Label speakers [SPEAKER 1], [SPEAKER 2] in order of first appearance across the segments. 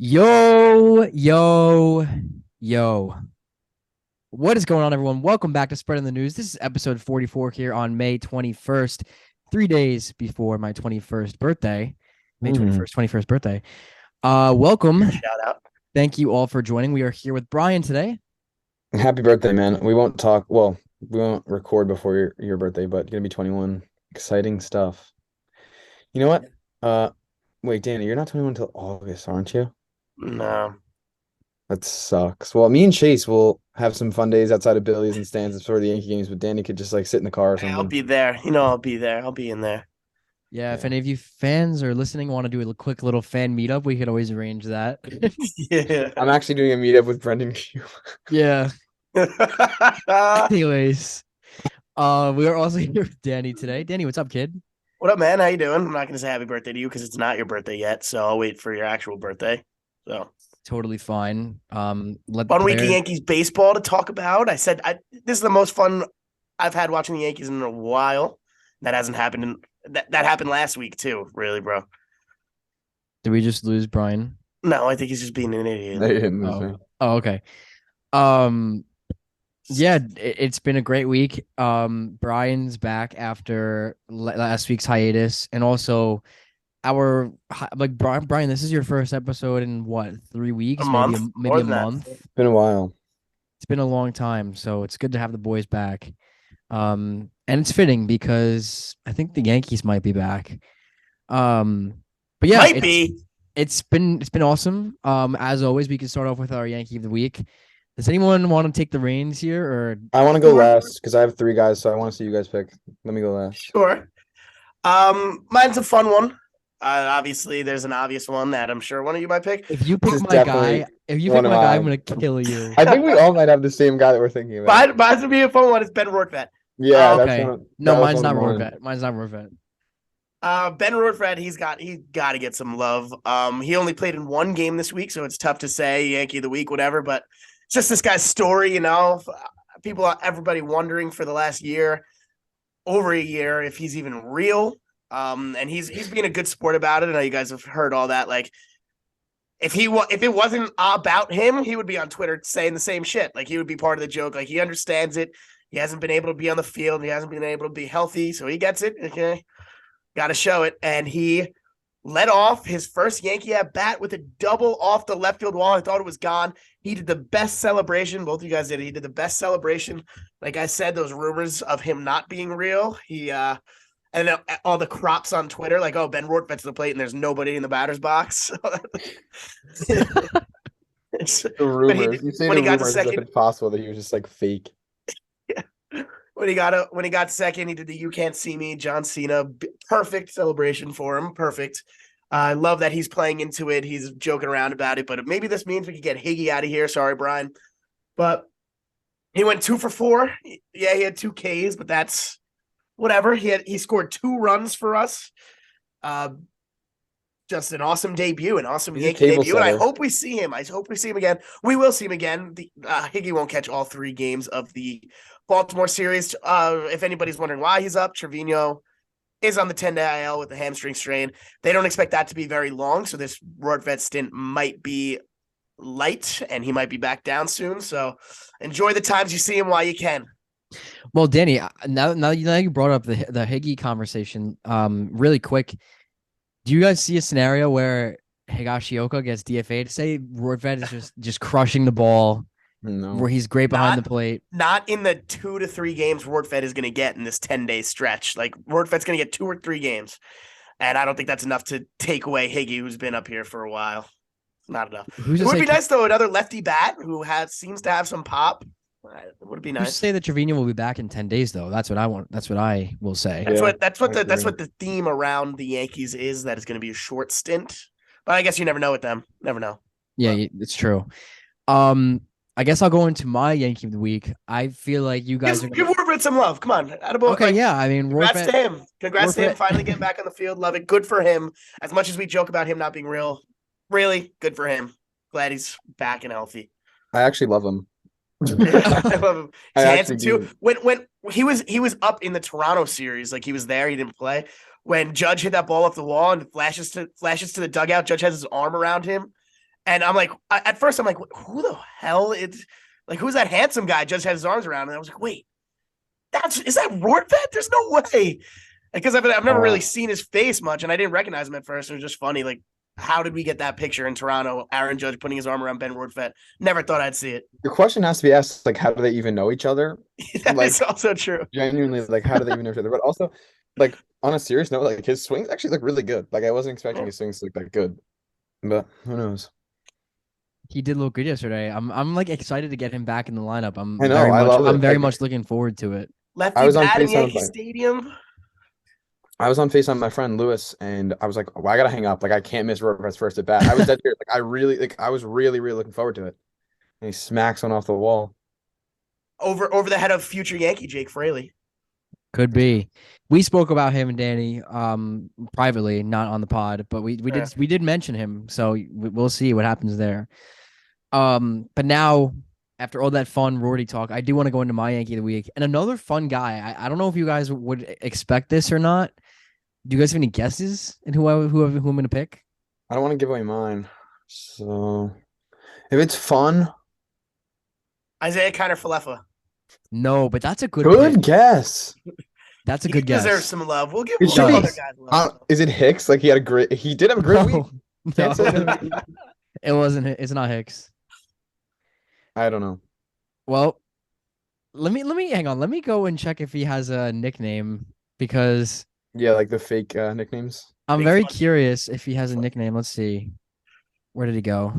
[SPEAKER 1] Yo, yo, yo. What is going on, everyone? Welcome back to Spreading the News. This is episode 44 here on May 21st, 3 days before my 21st birthday. May 21st birthday. Welcome.
[SPEAKER 2] Shout out.
[SPEAKER 1] Thank you all for joining. We are here with Bryan today.
[SPEAKER 3] Happy birthday, man. We won't talk. Well, we won't record before your birthday, but you're gonna be 21. Exciting stuff. You know what? Wait, Danny, you're not 21 until August, aren't you?
[SPEAKER 2] No.
[SPEAKER 3] That sucks. Well, me and Chase will have some fun days outside of Billy's and stands for the Yankee games, but Danny could just like sit in the car or
[SPEAKER 2] I'll
[SPEAKER 3] something.
[SPEAKER 2] be there. I'll be there. I'll be in there.
[SPEAKER 1] Yeah, if
[SPEAKER 3] Yeah.
[SPEAKER 1] any of you fans are listening, want to do a quick little fan meetup, we could always arrange that.
[SPEAKER 2] Yeah.
[SPEAKER 3] I'm actually doing a meetup with Brendan Q.
[SPEAKER 1] Yeah.
[SPEAKER 2] What
[SPEAKER 1] Anyways, we are also here with Danny today. Danny, what's up, kid?
[SPEAKER 2] up, man? How you doing? I'm not gonna say happy birthday to you because it's not your birthday yet, so I'll wait for your actual birthday. So
[SPEAKER 1] Totally fine. Let the
[SPEAKER 2] fun week of
[SPEAKER 1] players.
[SPEAKER 2] Yankees baseball to talk about. This is the most fun I've had watching the Yankees in a while. That hasn't happened that happened last week too, really, bro.
[SPEAKER 1] Did we just lose Bryan?
[SPEAKER 2] No, I think he's just being an idiot.
[SPEAKER 3] They didn't lose
[SPEAKER 1] Oh,
[SPEAKER 3] me.
[SPEAKER 1] okay. Um, yeah, it's been a great week. Bryan's back after last week's hiatus, and also Bryan. This is your first episode in what, 3 weeks?
[SPEAKER 2] A
[SPEAKER 1] Maybe
[SPEAKER 2] month,
[SPEAKER 1] maybe
[SPEAKER 2] more
[SPEAKER 1] a
[SPEAKER 2] than that.
[SPEAKER 1] month.
[SPEAKER 3] It's been a while.
[SPEAKER 1] It's been a long time, so it's good to have the boys back. And it's fitting because I think the Yankees might be back. But yeah,
[SPEAKER 2] Might be.
[SPEAKER 1] it's been awesome. As always, we can start off with our Yankee of the week. Does anyone want to take the reins here, or
[SPEAKER 3] I want to go
[SPEAKER 2] Sure.
[SPEAKER 3] last because I have three guys, so I want to see you guys pick. Let me go last.
[SPEAKER 2] Sure. Mine's a fun one. Obviously, there's an obvious one that I'm sure one of you might pick.
[SPEAKER 1] if you
[SPEAKER 3] This
[SPEAKER 1] pick
[SPEAKER 3] is
[SPEAKER 1] my guy,
[SPEAKER 3] definitely
[SPEAKER 1] if you pick
[SPEAKER 3] one of
[SPEAKER 1] my guy, I'm
[SPEAKER 3] mine.
[SPEAKER 1] gonna kill you.
[SPEAKER 3] I think we all might have the same guy that we're thinking about.
[SPEAKER 2] Mine's would be a fun one. It's Ben Rortvedt.
[SPEAKER 3] Yeah, that's
[SPEAKER 1] Okay.
[SPEAKER 3] one.
[SPEAKER 1] No,
[SPEAKER 3] That was
[SPEAKER 1] mine's
[SPEAKER 3] one
[SPEAKER 1] not
[SPEAKER 3] of mine.
[SPEAKER 1] Rortvedt. Mine's not Rortvedt.
[SPEAKER 2] Ben Rortvedt, he's got to get some love. He only played in one game this week, so it's tough to say Yankee of the week, whatever. But it's just this guy's story, everybody wondering for the last year, over a year, if he's even real. And he's being a good sport about it. I know you guys have heard all that. Like, if it wasn't about him, he would be on Twitter saying the same shit. Like, he would be part of the joke. Like, he understands it. He hasn't been able to be on the field. He hasn't been able to be healthy, so he gets it. Okay, got to show it. And he led off his first Yankee at bat with a double off the left field wall. I thought it was gone. He did the best celebration. Both of you guys did. He did the best celebration. Like I said, those rumors of him not being real. And then all the crops on Twitter, like, oh, Ben Rortvedt's to the plate and there's nobody in the batter's box.
[SPEAKER 3] The rumors. You say
[SPEAKER 2] when
[SPEAKER 3] the
[SPEAKER 2] he got to
[SPEAKER 3] rumors as if
[SPEAKER 2] second,
[SPEAKER 3] it's possible that he was just like fake.
[SPEAKER 2] when he got second, he did the "You Can't See Me" John Cena, perfect celebration for him, perfect. I love that he's playing into it. He's joking around about it, but maybe this means we could get Higgy out of here. Sorry, Bryan, but he went 2 for 4. Yeah, he had 2 Ks, but that's whatever. He scored 2 runs for us. Just an awesome debut, an awesome
[SPEAKER 3] He's a
[SPEAKER 2] Yankee
[SPEAKER 3] table
[SPEAKER 2] debut, and I
[SPEAKER 3] setter.
[SPEAKER 2] hope we see him. I hope we see him again. We will see him again. Higgy won't catch all 3 games of the Baltimore series. If anybody's wondering why he's up, Trevino is on the 10-day IL with the hamstring strain. They don't expect that to be very long, so this Rortvedt stint might be light, and he might be back down soon. So enjoy the times you see him while you can.
[SPEAKER 1] Well, Danny, now you brought up the Higgy conversation. Really quick, do you guys see a scenario where Higashioka gets DFA'd? Say Rortvedt is just crushing the ball,
[SPEAKER 3] No.
[SPEAKER 1] where he's great behind
[SPEAKER 2] Not-
[SPEAKER 1] the plate.
[SPEAKER 2] Not in the 2 to 3 games Rortvedt is going to get in this 10-day stretch. Like, Rortvedt's going to get 2 or 3 games. And I don't think that's enough to take away Higgy, who's been up here for a while. Not enough.
[SPEAKER 1] Who's
[SPEAKER 2] It
[SPEAKER 1] to
[SPEAKER 2] would
[SPEAKER 1] say
[SPEAKER 2] be nice, though, another lefty bat who seems to have some pop. It would be
[SPEAKER 1] Who's to
[SPEAKER 2] nice.
[SPEAKER 1] say that Trevino will be back in 10 days though? That's what I want. That's what I will say.
[SPEAKER 2] That's
[SPEAKER 3] Yeah,
[SPEAKER 2] what
[SPEAKER 3] I
[SPEAKER 2] that's
[SPEAKER 3] agree.
[SPEAKER 2] what the theme around the Yankees is, that it's going to be a short stint. But I guess you never know with them. Never know.
[SPEAKER 1] Yeah, it's true. I guess I'll go into my Yankee of the week. I feel like you guys are
[SPEAKER 2] Give Rortvedt some love. Come on. Attaboy.
[SPEAKER 1] okay. Yeah, I mean,
[SPEAKER 2] Congrats to
[SPEAKER 1] Rortvedt,
[SPEAKER 2] him. Congrats to him
[SPEAKER 1] Rortvedt-
[SPEAKER 2] finally getting back on the field. Love it. Good for him. As much as we joke about him not being real, really good for him. Glad he's back and healthy.
[SPEAKER 3] I actually love him.
[SPEAKER 2] I love him. He's
[SPEAKER 3] I
[SPEAKER 2] handsome
[SPEAKER 3] actually
[SPEAKER 2] too.
[SPEAKER 3] do.
[SPEAKER 2] When he was up in the Toronto series, like he was there, he didn't play. When Judge hit that ball off the wall and flashes to the dugout, Judge has his arm around him, And I'm like, at first I'm like, who the hell is like who's that handsome guy just has his arms around? And I was like, wait, is that Rortvedt? There's no way. Because I've never really seen his face much, and I didn't recognize him at first. It was just funny. Like, how did we get that picture in Toronto? Aaron Judge putting his arm around Ben Rortvedt. Never thought I'd see it.
[SPEAKER 3] The question has to be asked, like, how do they even know each other?
[SPEAKER 2] That
[SPEAKER 3] Like,
[SPEAKER 2] is also true.
[SPEAKER 3] genuinely, like, how do they even know each other? But also, like, on a serious note, like, his swings actually look really good. Like, I wasn't expecting his swings to look that good, but who knows?
[SPEAKER 1] He did look good yesterday. I'm like excited to get him back in the lineup.
[SPEAKER 3] I know, I love it.
[SPEAKER 1] I'm very
[SPEAKER 3] Like,
[SPEAKER 1] much looking forward to it.
[SPEAKER 2] Lefty bat in Yankee Stadium.
[SPEAKER 3] I was on FaceTime with my friend Lewis, and I was like, well, I gotta hang up. Like, I can't miss Rortvedt's first at bat. I was dead serious. Like, I was really, really looking forward to it. And he smacks one off the wall.
[SPEAKER 2] Over the head of future Yankee Jake Fraley.
[SPEAKER 1] Could be. We spoke about him and Danny privately, not on the pod, but we did mention him, so we'll see what happens there. But now, after all that fun Rorty talk, I do want to go into my Yankee of the week and another fun guy. I don't know if you guys would expect this or not. Do you guys have any guesses in who I'm going to pick?
[SPEAKER 3] I don't want to give away mine, so if it's fun,
[SPEAKER 2] Isaiah Kiner-Falefa.
[SPEAKER 1] No, but that's a good
[SPEAKER 3] guess.
[SPEAKER 1] That's a good guess.
[SPEAKER 2] He deserves some love. We'll give
[SPEAKER 3] It
[SPEAKER 2] some
[SPEAKER 3] should
[SPEAKER 2] other
[SPEAKER 3] be.
[SPEAKER 2] guys love.
[SPEAKER 3] Is it Hicks? Like, he did have a great week.
[SPEAKER 1] No. It wasn't. It's not Hicks.
[SPEAKER 3] I don't know.
[SPEAKER 1] Well, let me hang on. Let me go and check if he has a nickname because
[SPEAKER 3] Yeah, like the fake nicknames.
[SPEAKER 1] I'm very curious if he has a nickname. Let's see. Where did he go?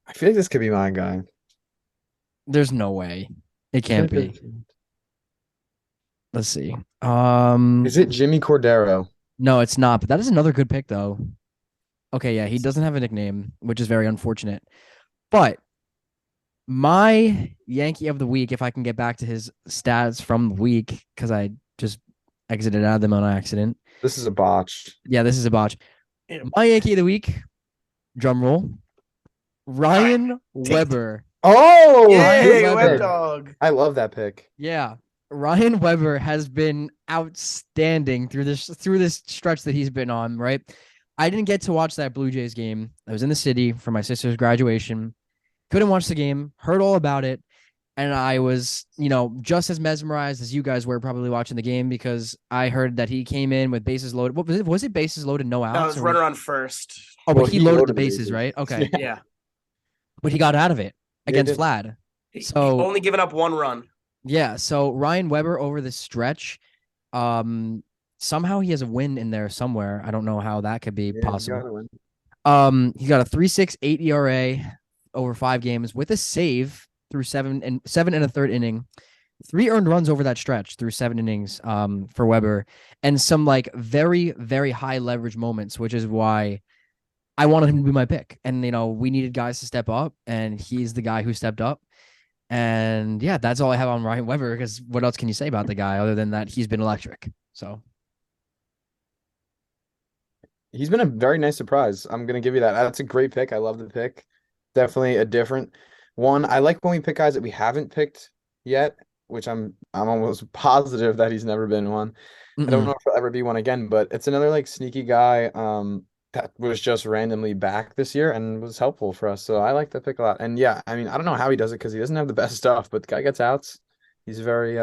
[SPEAKER 3] I feel like this could be my guy.
[SPEAKER 1] There's no way. It can't be. Let's see.
[SPEAKER 3] Is it Jimmy Cordero?
[SPEAKER 1] No, it's not. But that is another good pick, though. Okay, yeah, he doesn't have a nickname, which is very unfortunate. But my Yankee of the week, if I can get back to his stats from the week, because I just exited out of them on accident.
[SPEAKER 3] This is a botch.
[SPEAKER 1] Yeah, this is a botch. My Yankee of the week, drum roll, Ryan Weber.
[SPEAKER 3] Oh,
[SPEAKER 2] yeah, Web Dog.
[SPEAKER 3] I love that pick.
[SPEAKER 1] Yeah, Ryan Weber has been outstanding through this stretch that he's been on. Right, I didn't get to watch that Blue Jays game. I was in the city for my sister's graduation. Couldn't watch the game. Heard all about it, and I was, just as mesmerized as you guys were probably watching the game because I heard that he came in with bases loaded. What was it? Was it bases loaded, no outs?
[SPEAKER 2] No, it was runner on first.
[SPEAKER 1] Oh, but he loaded the bases, right? Okay.
[SPEAKER 2] Yeah.
[SPEAKER 1] But he got out of it against
[SPEAKER 3] did.
[SPEAKER 1] Vlad.
[SPEAKER 2] He
[SPEAKER 1] So
[SPEAKER 2] only given up one run.
[SPEAKER 1] yeah, so Ryan Weber over this stretch, somehow he has a win in there somewhere. I don't know how that could be possible. He got a 3.68 ERA over 5 games with a save through 7 and a third inning. 3 earned runs over that stretch through 7 innings for Weber, and some like very, very high leverage moments, which is why I wanted him to be my pick. And we needed guys to step up, and he's the guy who stepped up. And yeah, that's all I have on Ryan Weber, because what else can you say about the guy other than that he's been electric? So
[SPEAKER 3] he's been a very nice surprise. I'm gonna give you that. That's a great pick. I love the pick. Definitely a different one. I like when we pick guys that we haven't picked yet, which I'm almost positive that he's never been one. I don't know if he'll ever be one again, but it's another like sneaky guy that was just randomly back this year and was helpful for us. So I like that pick a lot. And yeah, I mean, I don't know how he does it because he doesn't have the best stuff, but the guy gets outs. He's very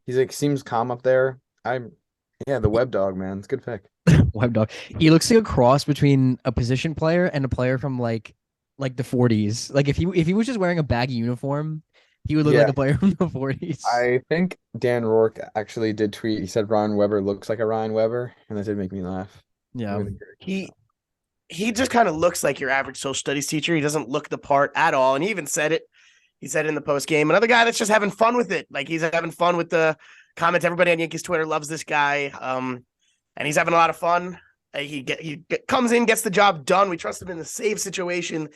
[SPEAKER 3] he's like seems calm up there. The Web Dog, man. It's a good pick.
[SPEAKER 1] Web Dog. He looks like a cross between a position player and a player from like the 40s. Like if he was just wearing a baggy uniform, he would look like a player from the 40s.
[SPEAKER 3] I think Dan Rourke actually did tweet. He said Ryan Weber looks like a Ryan Weber, and that did make me laugh.
[SPEAKER 1] Yeah.
[SPEAKER 2] He just kind of looks like your average social studies teacher. He doesn't look the part at all. And he even said it. He said it in the post game. Another guy that's just having fun with it. Like he's having fun with the comments. Everybody on Yankees Twitter loves this guy. And he's having a lot of fun. He comes in, gets the job done. We trust him in the save situation.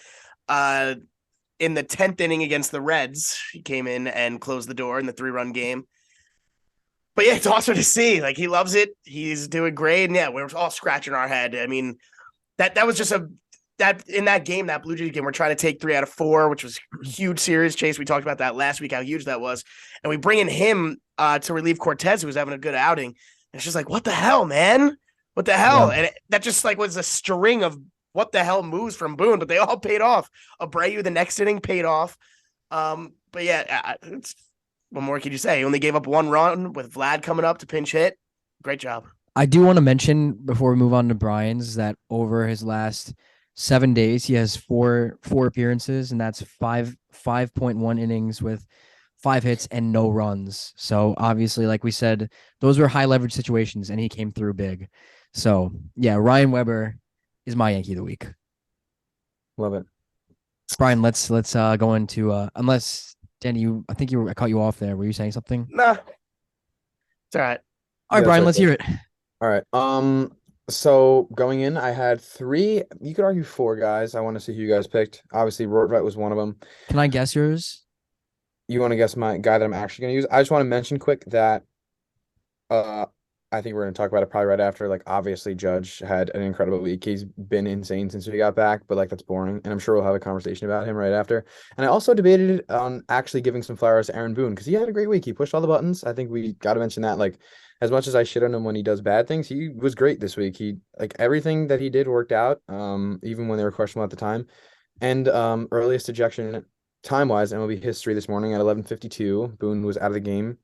[SPEAKER 2] In the 10th inning against the Reds, he came in and closed the door in the 3-run game. But yeah, it's awesome to see. Like he loves it. He's doing great. And yeah, we're all scratching our head. I mean, that was just that in that game, that Blue Jays game, we're trying to take 3 out of 4, which was a huge series chase. We talked about that last week, how huge that was. And we bring in him to relieve Cortez, who was having a good outing. And it's just like, what the hell, man? What the hell? Yeah. And that just like was a string of what the hell moves from Boone, but they all paid off. Abreu, the next inning, paid off. But yeah, what more can you say? He only gave up 1 run with Vlad coming up to pinch hit. Great job.
[SPEAKER 1] I do want to mention before we move on to Bryan's that over his last 7 days, he has four appearances, and that's 5.1 innings with 5 hits and no runs. So obviously, like we said, those were high leverage situations, and he came through big. So yeah, Ryan Weber is my Yankee of the week.
[SPEAKER 3] Love it.
[SPEAKER 1] Bryan, let's go into unless Danny, I caught you off there. Were you saying something?
[SPEAKER 2] Nah, it's all right.
[SPEAKER 1] All right, Bryan, let's hear it.
[SPEAKER 3] All right. So going in, I had 3. You could argue 4 guys. I want to see who you guys picked. Obviously, Rortvet was one of them.
[SPEAKER 1] Can I guess yours?
[SPEAKER 3] You want to guess my guy that I'm actually going to use? I just want to mention quick that I think we're going to talk about it probably right after. Like, obviously, Judge had an incredible week. He's been insane since we got back, but like that's boring. And I'm sure we'll have a conversation about him right after. And I also debated on actually giving some flowers to Aaron Boone because he had a great week. He pushed all the buttons. I think we got to mention that. Like, as much as I shit on him when he does bad things, he was great this week. He like everything that he did worked out. Even when they were questionable at the time. And earliest ejection time-wise, MLB history this morning at 11:52. Boone was out of the game.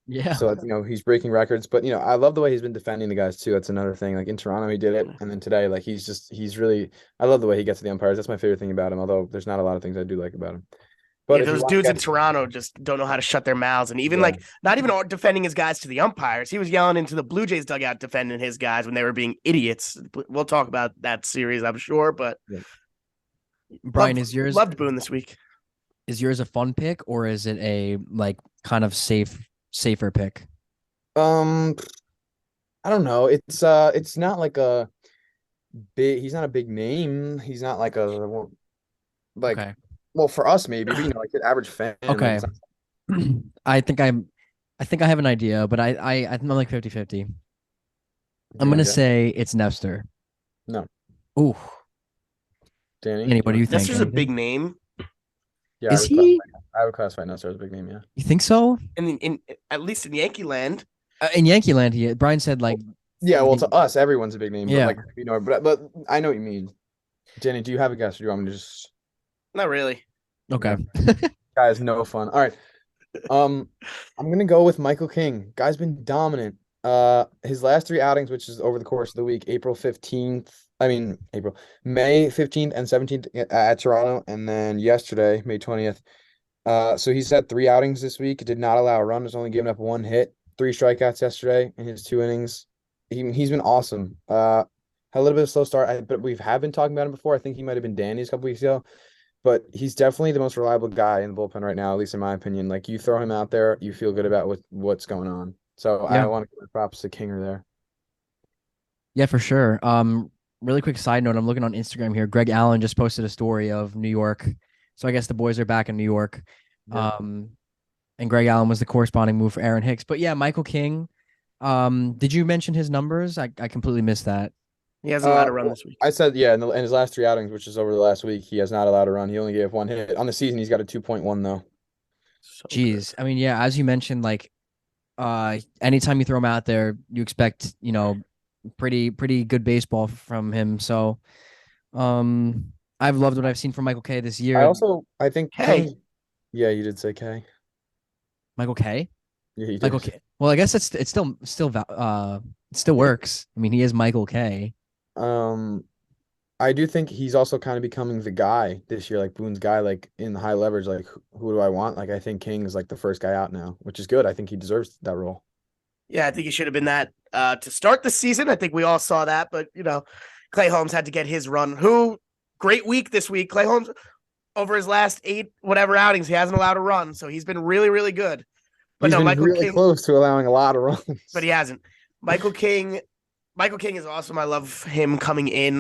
[SPEAKER 1] Yeah.
[SPEAKER 3] So he's breaking records, but I love the way he's been defending the guys too. That's another thing. Like in Toronto, he did it, and then today, like he's really. I love the way he gets to the umpires. That's my favorite thing about him. Although there's not a lot of things I do like about him. But
[SPEAKER 2] those dudes in Toronto just don't know how to shut their mouths, and even not even defending his guys to the umpires. He was yelling into the Blue Jays dugout defending his guys when they were being idiots. We'll talk about that series, I'm sure. But
[SPEAKER 1] Bryan, is yours
[SPEAKER 2] loved Boone this week?
[SPEAKER 1] Is yours a fun pick or is it a like kind of safer pick?
[SPEAKER 3] I don't know. It's not like a big. He's not a big name. He's not like
[SPEAKER 1] Okay.
[SPEAKER 3] Well, for us maybe, but like an average fan.
[SPEAKER 1] Okay. I think I have an idea, but I'm like 50-50. I'm gonna say it's Nestor.
[SPEAKER 3] No.
[SPEAKER 1] Ooh.
[SPEAKER 3] Danny,
[SPEAKER 1] what do you think?
[SPEAKER 2] Nestor's a big name.
[SPEAKER 3] Yeah,
[SPEAKER 1] is he?
[SPEAKER 3] I would classify Nestor as a big name. Yeah.
[SPEAKER 1] You think so?
[SPEAKER 2] In at least in Yankee land.
[SPEAKER 1] In Yankee land, Bryan said like.
[SPEAKER 3] Yeah, well, to us, everyone's a big name.
[SPEAKER 1] Yeah.
[SPEAKER 3] But I know what you mean. Danny, do you have a guess, or do you want me to just?
[SPEAKER 2] Not really.
[SPEAKER 1] Okay.
[SPEAKER 3] Guys, no fun. All right. I'm gonna go with Michael King. Guy's been dominant. His last 3 outings, which is over the course of the week, May 15th and 17th at Toronto, and then yesterday, May 20th. So he's had 3 outings this week. Did not allow a run. Was only giving up 1 hit, 3 strikeouts yesterday in his 2 innings. He's been awesome. Had a little bit of a slow start, but we have been talking about him before. I think he might have been Danny's a couple weeks ago, but he's definitely the most reliable guy in the bullpen right now, at least in my opinion. Like you throw him out there, you feel good about what's going on. So yeah. I want to give props to Kinger there.
[SPEAKER 1] Yeah, for sure. Really quick side note, I'm looking on Instagram here. Greg Allen just posted a story of New York. So I guess the boys are back in New York. Yeah. And Greg Allen was the corresponding move for Aaron Hicks. But yeah, Michael King. Did you mention his numbers? I completely missed that.
[SPEAKER 2] He hasn't allowed a run this week.
[SPEAKER 3] I said, yeah, in his last 3 outings, which is over the last week, he has not allowed a run. He only gave 1 hit. On the season, he's got a 2.1, though.
[SPEAKER 1] So jeez. Good. I mean, yeah, as you mentioned, like, anytime you throw him out there, you expect, pretty good baseball from him. So, I've loved what I've seen from Michael K this year.
[SPEAKER 3] I think K. Yeah, you did say K.
[SPEAKER 1] Michael K.
[SPEAKER 3] Yeah, he did.
[SPEAKER 1] Michael K. Well, I guess it still works. I mean, he is Michael K.
[SPEAKER 3] I do think he's also kind of becoming the guy this year, like Boone's guy, like in the high leverage. Like, who do I want? Like, I think King is like the first guy out now, which is good. I think he deserves that role.
[SPEAKER 2] Yeah, I think he should have been that to start the season. I think we all saw that, but Clay Holmes had to get his run. Great week this week. Clay Holmes, over his last 8 whatever outings, he hasn't allowed a run, so he's been really, really good. But
[SPEAKER 3] he's been Michael really King, close to allowing a lot of runs,
[SPEAKER 2] but he hasn't. Michael King is awesome. I love him coming in.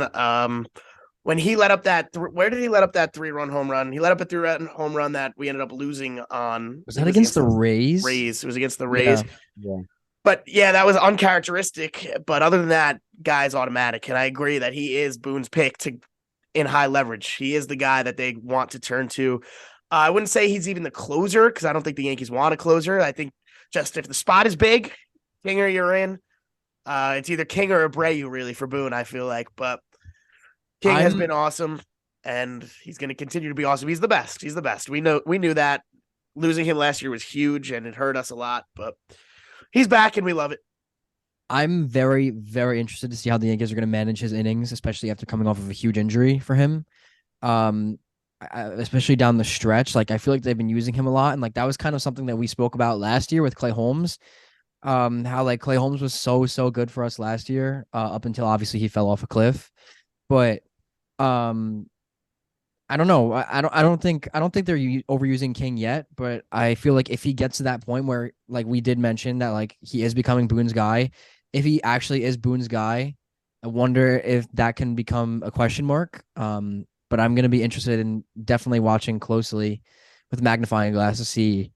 [SPEAKER 2] When he let up that, where did he let up that 3-run home run? He let up a 3-run home run that we ended up losing on.
[SPEAKER 1] Was that against the Rays?
[SPEAKER 2] It was against the Rays.
[SPEAKER 3] Yeah.
[SPEAKER 2] But yeah, that was uncharacteristic. But other than that, guy's automatic. And I agree that he is Boone's pick in high leverage. He is the guy that they want to turn to. I wouldn't say he's even the closer because I don't think the Yankees want a closer. I think just if the spot is big, Kinger, you're in. It's either King or Abreu really for Boone, I feel like. But King has been awesome, and he's going to continue to be awesome. He's the best. He's the best. We knew that. Losing him last year was huge, and it hurt us a lot, but he's back, and we love it.
[SPEAKER 1] I'm very, very interested to see how the Yankees are going to manage his innings, especially after coming off of a huge injury for him. Especially down the stretch. Like, I feel like they've been using him a lot, and like that was kind of something that we spoke about last year with Clay Holmes. How like Clay Holmes was so good for us last year, up until obviously he fell off a cliff. But I don't know. I don't think they're overusing King yet, but I feel like if he gets to that point where, like we did mention, that like he is becoming Boone's guy, if he actually is Boone's guy, I wonder if that can become a question mark. But I'm gonna be interested in definitely watching closely with magnifying glass to see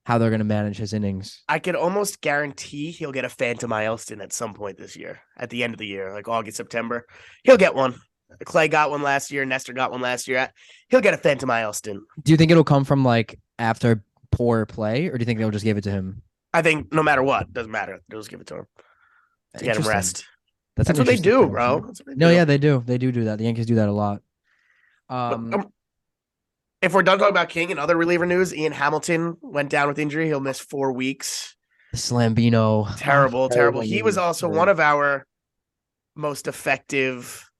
[SPEAKER 1] how they're gonna manage his innings.
[SPEAKER 2] I could almost guarantee he'll get a phantom milestone at some point this year, at the end of the year, like August, September. He'll get one. Clay got one last year. Nestor got one last year. He'll get a phantom milestone.
[SPEAKER 1] Do you think it'll come from like after poor play, or do you think they'll just give it to him?
[SPEAKER 2] I think no matter what, doesn't matter. They'll just give it to him to get him rest.
[SPEAKER 1] That's
[SPEAKER 2] what they do, bro.
[SPEAKER 1] Yeah, they do. They do that. The Yankees do that a lot.
[SPEAKER 2] If we're done talking about King and other reliever news, Ian Hamilton went down with injury. He'll miss 4 weeks.
[SPEAKER 1] The Slambino.
[SPEAKER 2] Terrible. He was also one of our most effective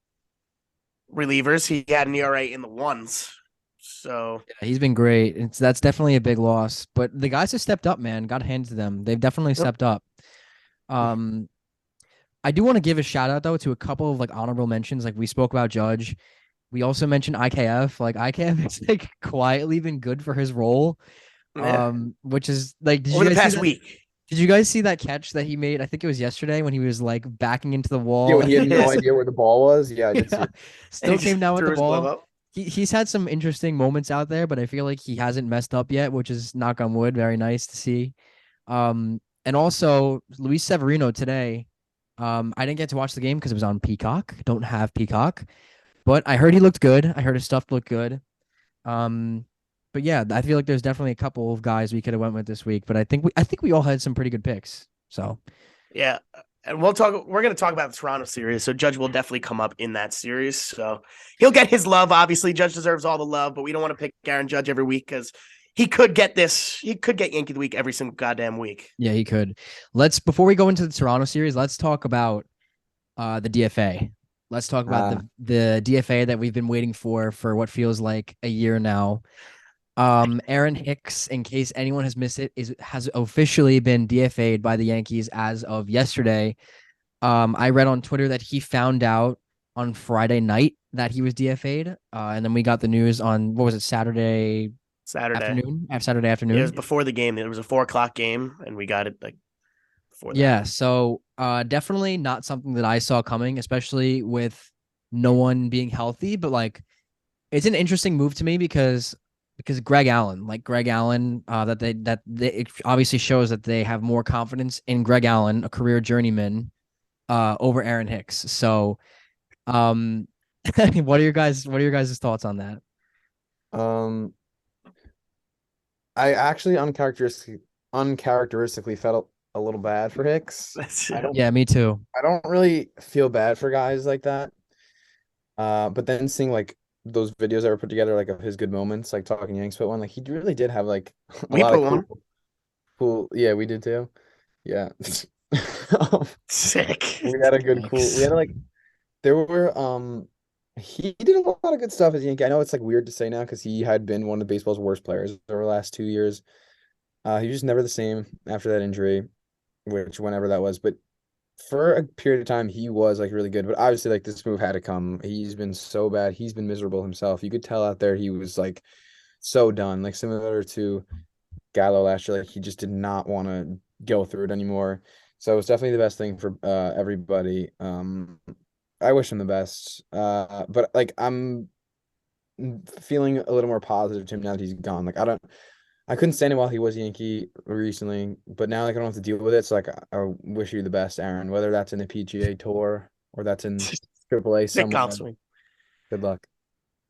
[SPEAKER 2] relievers. He had an ERA in the ones. So
[SPEAKER 1] yeah, he's been great. That's definitely a big loss. But the guys have stepped up, man. Got to hand to them. They've definitely stepped up. I do want to give a shout out though to a couple of like honorable mentions. Like we spoke about Judge. We also mentioned IKF. Like IKF has like quietly been good for his role. Which is like
[SPEAKER 2] over the past week.
[SPEAKER 1] Did you guys see that catch that he made? I think it was yesterday when he was like backing into the wall.
[SPEAKER 3] Yeah, when he had no idea where the ball was. Yeah, I did see it.
[SPEAKER 1] Still came down with the ball. He's had some interesting moments out there, but I feel like he hasn't messed up yet, which is, knock on wood, very nice to see. And also Luis Severino today. I didn't get to watch the game because it was on Peacock. Don't have Peacock, but I heard he looked good. I heard his stuff looked good. But yeah, I feel like there's definitely a couple of guys we could have went with this week, but I think we all had some pretty good picks. So
[SPEAKER 2] yeah, and we're going to talk about the Toronto series. So Judge will definitely come up in that series. So he'll get his love. Obviously, Judge deserves all the love, but we don't want to pick Aaron Judge every week because he could get this. He could get Yankee of the week every single goddamn week.
[SPEAKER 1] Yeah, he could. Before we go into the Toronto series, let's talk about the DFA. Let's talk about the DFA that we've been waiting for what feels like a year now. Aaron Hicks, in case anyone has missed it, has officially been DFA'd by the Yankees as of yesterday. I read on Twitter that he found out on Friday night that he was DFA'd, and then we got the news on, what was it, Saturday afternoon? Saturday afternoon.
[SPEAKER 2] It was before the game. It was a 4:00 game, and we got it like before that.
[SPEAKER 1] Yeah, so definitely not something that I saw coming, especially with no one being healthy. But like, it's an interesting move to me because Greg Allen, that it obviously shows that they have more confidence in Greg Allen, a career journeyman, over Aaron Hicks. So, what are your guys' thoughts on that?
[SPEAKER 3] I actually uncharacteristically felt a little bad for Hicks.
[SPEAKER 1] Yeah, me too.
[SPEAKER 3] I don't really feel bad for guys like that. But then seeing like those videos that were put together, like of his good moments, like Talking Yanks put one, like he really did have like a lot of cool. Yeah, we did too. Yeah.
[SPEAKER 2] Sick.
[SPEAKER 3] We had a good cool. We had like there were he did a lot of good stuff as a Yankee. I know it's like weird to say now because he had been one of baseball's worst players over the last 2 years. He was just never the same after that injury, whenever that was. But for a period of time, he was like really good. But obviously, like this move had to come. He's been so bad. He's been miserable himself. You could tell out there he was like so done, like similar to Gallo last year. Like he just did not want to go through it anymore. So it's definitely the best thing for everybody. I wish him the best. But like I'm feeling a little more positive to him now that he's gone. Like I couldn't stand him while he was Yankee recently, but now like I don't have to deal with it. So like I wish you the best, Aaron. Whether that's in the PGA Tour or that's in AAA somewhere. Good luck.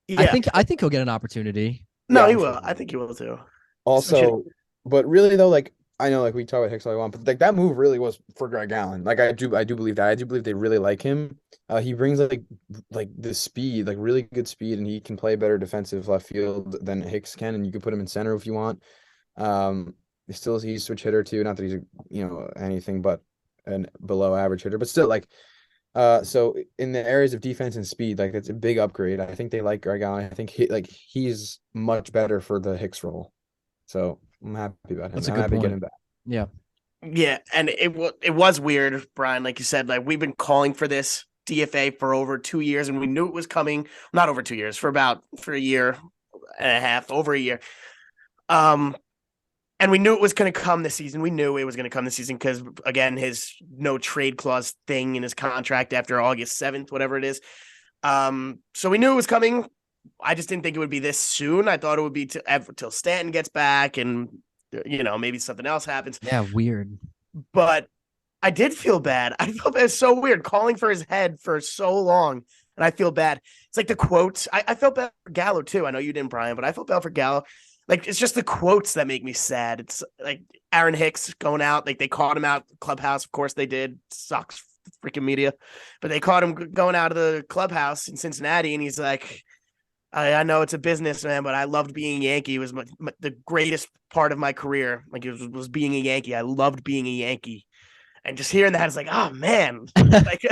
[SPEAKER 1] Yeah. I think he'll get an opportunity.
[SPEAKER 2] No, he will. I think he will too.
[SPEAKER 3] Also, but really though, like I know, like we talk about Hicks all I want, but like that move really was for Greg Allen. Like I do believe that. I do believe they really like him. He brings like the speed, like really good speed, and he can play better defensive left field than Hicks can. And you can put him in center if you want. Um, he's a switch hitter too. Not that he's anything but an below average hitter, but still like so in the areas of defense and speed, like it's a big upgrade. I think they like Greg Allen. I think he's much better for the Hicks role. So I'm happy about him.
[SPEAKER 1] That's a
[SPEAKER 3] I'm
[SPEAKER 1] good
[SPEAKER 3] happy to get
[SPEAKER 1] point.
[SPEAKER 3] him back.
[SPEAKER 1] Yeah.
[SPEAKER 2] Yeah, and it was weird, Brian. Like you said, like we've been calling for this DFA for over 2 years, and we knew it was coming. Not over 2 years, for a year and a half, over a year. And we knew it was going to come this season. We knew it was going to come this season because, again, his no trade clause thing in his contract after August 7th, whatever it is. So we knew it was coming. I just didn't think it would be this soon. I thought it would be till Stanton gets back and, maybe something else happens.
[SPEAKER 1] Yeah, weird.
[SPEAKER 2] But I did feel bad. I felt bad. It's so weird calling for his head for so long. And I feel bad. It's like the quotes. I felt bad for Gallo, too. I know you didn't, Brian, but I felt bad for Gallo. Like, it's just the quotes that make me sad. It's like Aaron Hicks going out. Like, they caught him out clubhouse. Of course they did. Sucks, freaking media. But they caught him going out of the clubhouse in Cincinnati, and he's like, I know it's a business, man, but I loved being a Yankee. It was the greatest part of my career. Like, it was being a Yankee. I loved being a Yankee. And just hearing that, it's like, oh, man. Like,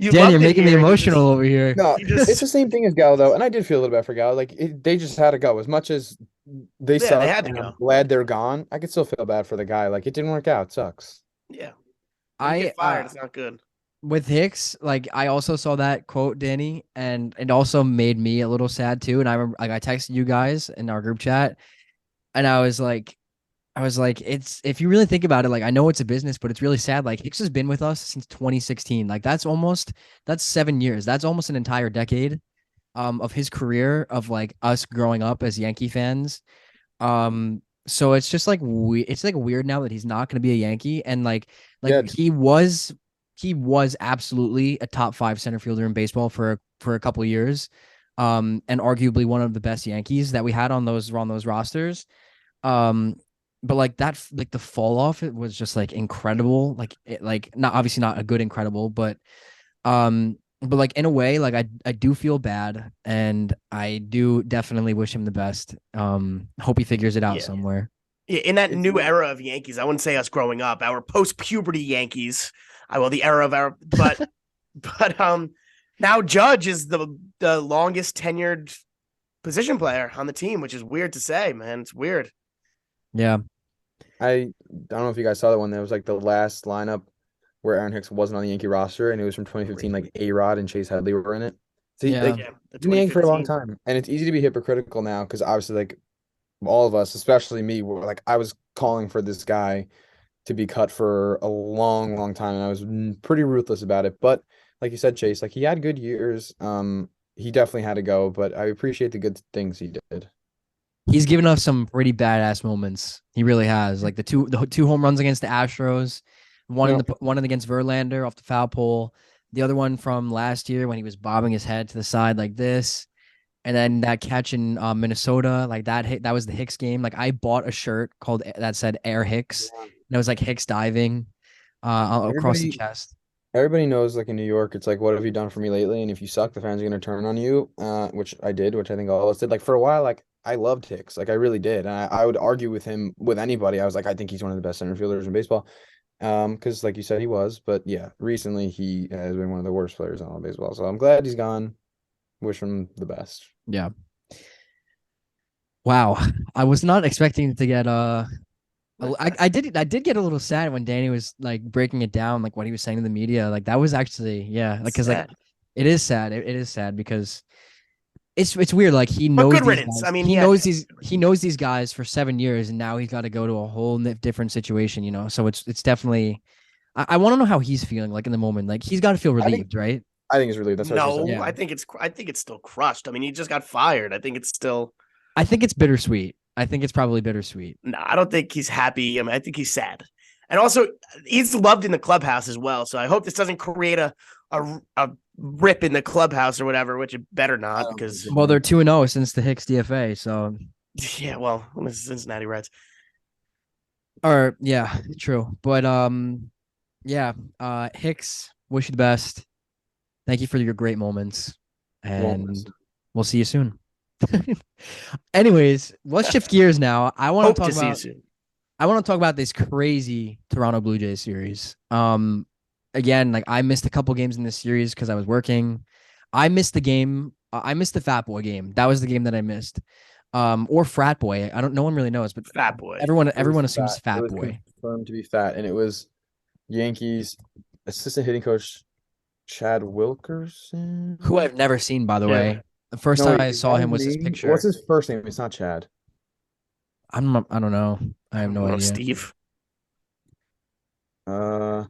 [SPEAKER 1] Dan, you're making me emotional over here.
[SPEAKER 3] No, it's the same thing as Gallo, though. And I did feel a little bad for Gallo. Like, they just had to go. As much as they suck,
[SPEAKER 2] they had to
[SPEAKER 3] and
[SPEAKER 2] go.
[SPEAKER 3] I'm glad they're gone, I could still feel bad for the guy. Like, it didn't work out. It sucks.
[SPEAKER 2] Yeah.
[SPEAKER 1] I
[SPEAKER 2] get fired. It's not good.
[SPEAKER 1] With Hicks, like I also saw that quote, Danny, and it also made me a little sad too. And I remember, like, I texted you guys in our group chat, and I was like, it's, if you really think about it, like I know it's a business, but it's really sad. Like Hicks has been with us since 2016. Like that's 7 years. That's almost an entire decade, of his career, of like us growing up as Yankee fans. So it's just like it's like weird now that he's not going to be a Yankee, and
[SPEAKER 3] Yeah.
[SPEAKER 1] he was absolutely a top 5 center fielder in baseball for a couple of years, and arguably one of the best Yankees that we had on those rosters. But like that, like the fall off, it was just like incredible. Like not obviously not a good incredible, but like in a way, like I do feel bad, and I do definitely wish him the best. Hope he figures it out somewhere.
[SPEAKER 2] Yeah, in that new era of Yankees, I wouldn't say us growing up, our post-puberty Yankees. The era of our, but now Judge is the longest tenured position player on the team, which is weird to say, man. It's weird.
[SPEAKER 1] Yeah.
[SPEAKER 3] I don't know if you guys saw that one. That was like the last lineup where Aaron Hicks wasn't on the Yankee roster, and it was from 2015. Like A-Rod and Chase Headley were in it. So
[SPEAKER 1] Yeah.
[SPEAKER 3] like, been the Yankee for a long time, and it's easy to be hypocritical now because obviously, like all of us, especially me, were like I was calling for this guy to be cut for a long, long time, and I was pretty ruthless about it. But like you said, Chase, like he had good years. He definitely had to go, but I appreciate the good things he did.
[SPEAKER 1] He's given us some pretty badass moments. He really has. Like the two home runs against the Astros, one against Verlander off the foul pole, the other one from last year when he was bobbing his head to the side like this, and then that catch in Minnesota, like that was the Hicks game. Like I bought a shirt that said Air Hicks, and it was like Hicks diving across the chest.
[SPEAKER 3] Everybody knows, like in New York, it's like, what have you done for me lately? And if you suck, the fans are gonna turn on you. Which I did, which I think all of us did. Like for a while, like I loved Hicks, like I really did, and I would argue with him with anybody. I was like, I think he's one of the best center fielders in baseball. Because like you said, he was, but yeah, recently he has been one of the worst players in all of baseball. So I'm glad he's gone. Wish him the best.
[SPEAKER 1] Yeah. Wow, I was not expecting to get I did get a little sad when Danny was like breaking it down, like what he was saying to the media. Like that was actually, yeah, like because like it is sad. It is sad because it's weird. Like he knows
[SPEAKER 2] good riddance.
[SPEAKER 1] Guys.
[SPEAKER 2] I mean,
[SPEAKER 1] he knows these guys for 7 years, and now he's got to go to a whole different situation. So it's definitely. I want to know how he's feeling, like in the moment. Like he's got to feel relieved, right?
[SPEAKER 3] I think it's relieved. That's what
[SPEAKER 2] I think it's still crushed. I mean, he just got fired. I think it's still.
[SPEAKER 1] I think it's bittersweet. I think it's probably bittersweet.
[SPEAKER 2] No, I don't think he's happy. I mean, I think he's sad. And also, he's loved in the clubhouse as well. So I hope this doesn't create a rip in the clubhouse or whatever, which it better not. Because
[SPEAKER 1] well, they're 2-0 since the Hicks DFA. So
[SPEAKER 2] yeah, well, this is Cincinnati Reds.
[SPEAKER 1] Or yeah, true. But yeah. Hicks, wish you the best. Thank you for your great moments,
[SPEAKER 3] Won't miss.
[SPEAKER 1] and we'll see you soon. Anyways, let's shift gears now.
[SPEAKER 2] Hope to see you soon.
[SPEAKER 1] I want to talk about this crazy Toronto Blue Jays series. Again, like I missed a couple games in this series because I was working. I missed the game. I missed the Fat Boy game. That was the game that I missed. Or Frat Boy. I don't. No one really knows, but
[SPEAKER 2] Fat boy.
[SPEAKER 1] everyone
[SPEAKER 3] It was
[SPEAKER 1] assumes
[SPEAKER 3] fat. It
[SPEAKER 1] Fat
[SPEAKER 3] was
[SPEAKER 1] Boy.
[SPEAKER 3] confirmed to be fat, and it was Yankees assistant hitting coach Chad
[SPEAKER 1] Who
[SPEAKER 3] Wilkerson.
[SPEAKER 1] I've never seen, by the
[SPEAKER 2] Yeah.
[SPEAKER 1] way. The first
[SPEAKER 3] No,
[SPEAKER 1] time
[SPEAKER 3] wait,
[SPEAKER 1] I
[SPEAKER 3] is
[SPEAKER 1] saw
[SPEAKER 3] that
[SPEAKER 1] him
[SPEAKER 3] his
[SPEAKER 1] was his
[SPEAKER 3] name? What's
[SPEAKER 1] picture.
[SPEAKER 3] his first name? It's not Chad.
[SPEAKER 1] I don't know. I have
[SPEAKER 2] I
[SPEAKER 1] no
[SPEAKER 2] don't know,
[SPEAKER 1] idea.
[SPEAKER 2] Steve.
[SPEAKER 3] Uh,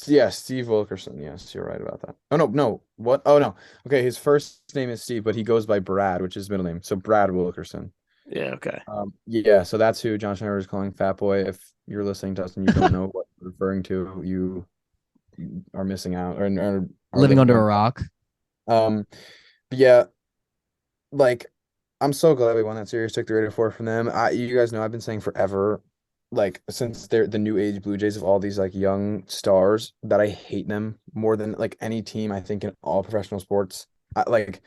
[SPEAKER 3] yeah, Steve Wilkerson. Yes, you're right about that. Oh no, no. What? Oh no. Okay, his first name is Steve, but he goes by Brad, which is his middle name. So Brad Wilkerson.
[SPEAKER 2] Yeah, okay.
[SPEAKER 3] Yeah, so that's who John Schneider is calling Fat Boy. If you're listening, Dustin, you don't know what you're referring to, you are missing out or
[SPEAKER 1] Living
[SPEAKER 3] living
[SPEAKER 1] under a
[SPEAKER 3] on.
[SPEAKER 1] rock.
[SPEAKER 3] Um, but yeah, like I'm so glad we won that series, took the 8-4 from them. You guys know I've been saying forever, like since they're the new age Blue Jays of all these like young stars, that I hate them more than like any team I think in all professional sports. Like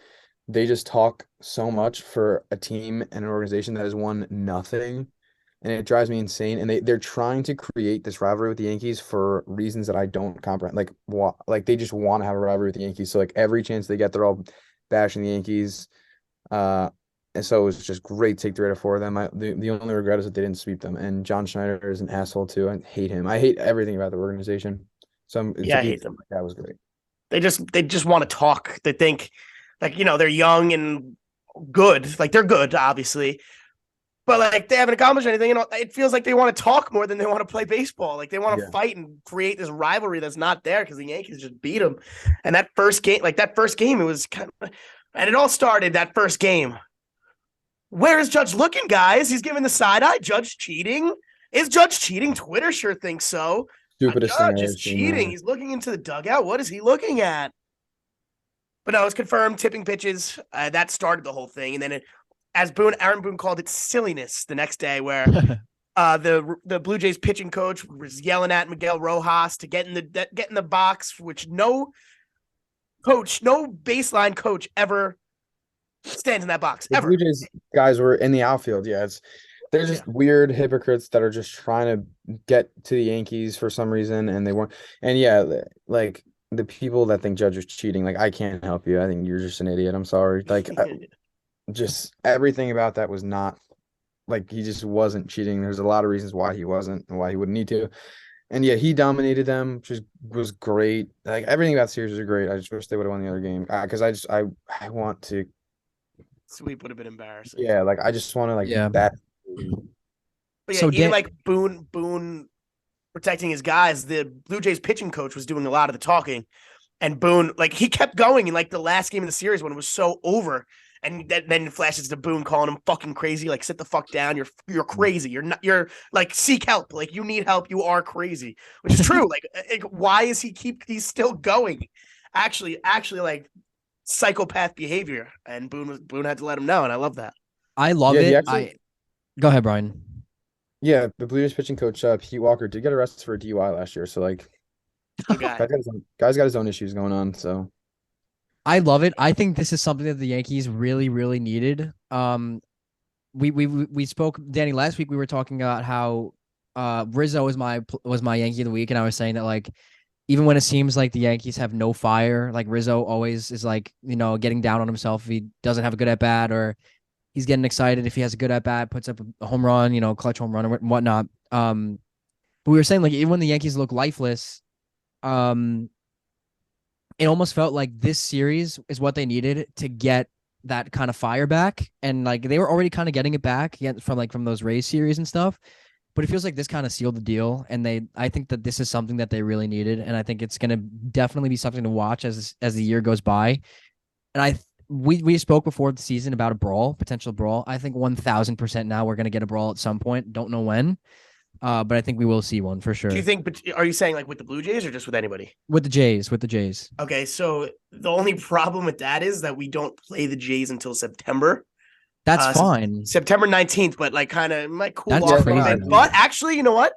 [SPEAKER 3] they just talk so much for a team and an organization that has won nothing, and it drives me insane. And they're trying to create this rivalry with the Yankees for reasons that I don't comprehend. Like they just want to have a rivalry with the Yankees. So like every chance they get, they're all bashing the Yankees. Uh, and so it was just great to take 3-4 of them. The only regret is that they didn't sweep them. And John Schneider is an asshole too. I hate him. I hate everything about the organization. So to
[SPEAKER 2] Yeah, I
[SPEAKER 3] beat
[SPEAKER 2] hate
[SPEAKER 3] them
[SPEAKER 2] them.
[SPEAKER 3] like that was great.
[SPEAKER 2] They just want to talk. They think like, they're young and good. Like they're good, obviously. But like they haven't accomplished anything, and it feels like they want to talk more than they want to play baseball. Like they want to
[SPEAKER 3] Yeah.
[SPEAKER 2] fight and create this rivalry that's not there because the Yankees just beat them. And that first game, it was kind of, and it all started that first game. Where is Judge looking, guys? He's giving the side eye. Judge cheating? Is Judge cheating? Twitter sure thinks so.
[SPEAKER 3] Stupidest thing
[SPEAKER 2] Judge
[SPEAKER 3] I've
[SPEAKER 2] is
[SPEAKER 3] ever seen.
[SPEAKER 2] cheating. He's looking into the dugout. What is he looking at? But no, it's confirmed. Tipping pitches. That started the whole thing, and then as Aaron Boone called it, silliness the next day, where the Blue Jays pitching coach was yelling at Miguel Rojas to get in the box, which no baseline coach ever stands in that box
[SPEAKER 3] The
[SPEAKER 2] ever.
[SPEAKER 3] Blue Jays guys were in the outfield. Yeah, they're just weird hypocrites that are just trying to get to the Yankees for some reason, and they weren't. And yeah, like the people that think Judge was cheating, like I can't help you. I think you're just an idiot. I'm sorry. Like just everything about that was not like he just wasn't cheating. There's a lot of reasons why he wasn't and why he wouldn't need to. And yeah, he dominated them, which was great. Like everything about the series was great. I just wish they would have won the other game because I want to.
[SPEAKER 2] Sweep would have been embarrassing.
[SPEAKER 3] Yeah, like I just want to like
[SPEAKER 1] Yeah.
[SPEAKER 3] that.
[SPEAKER 2] But yeah,
[SPEAKER 1] So
[SPEAKER 2] even like Boone protecting his guys, the Blue Jays pitching coach was doing a lot of the talking. And Boone, like he kept going in like the last game of the series when it was so over. And then it flashes to Boone calling him fucking crazy. Like, sit the fuck down. You're crazy. You're like, seek help. Like, you need help. You are crazy, which is true. Like, why is he's still going? Actually, like psychopath behavior. And Boone had to let him know. And I love that.
[SPEAKER 1] I love
[SPEAKER 3] Yeah, he
[SPEAKER 1] it.
[SPEAKER 3] actually.
[SPEAKER 1] Go ahead, Brian.
[SPEAKER 3] Yeah, the Blue Jays pitching coach Pete Walker did get arrested for a DUI last year. So like,
[SPEAKER 2] Okay.
[SPEAKER 3] guy's got his own issues going on. So
[SPEAKER 1] I love it. I think this is something that the Yankees really, really needed. We spoke, Danny, last week. We were talking about how Rizzo was my Yankee of the week, and I was saying that like even when it seems like the Yankees have no fire, like Rizzo always is like getting down on himself if he doesn't have a good at bat, or he's getting excited if he has a good at bat, puts up a home run, clutch home run or whatnot. But we were saying like even when the Yankees look lifeless, it almost felt like this series is what they needed to get that kind of fire back. And like they were already kind of getting it back from those Rays series and stuff. But it feels like this kind of sealed the deal. And I think that this is something that they really needed. And I think it's going to definitely be something to watch as the year goes by. And we spoke before the season about a potential brawl. I think 1000% now we're going to get a brawl at some point. Don't know when. But I think we will see one for sure.
[SPEAKER 2] Do you think? But are you saying like with the Blue Jays or just with anybody?
[SPEAKER 1] With the Jays.
[SPEAKER 2] Okay, so the only problem with that is that we don't play the Jays until September.
[SPEAKER 1] That's fine.
[SPEAKER 2] September 19th, but like kind of might cool
[SPEAKER 1] That's
[SPEAKER 2] off a
[SPEAKER 1] crazy.
[SPEAKER 2] little bit. But actually, you know what?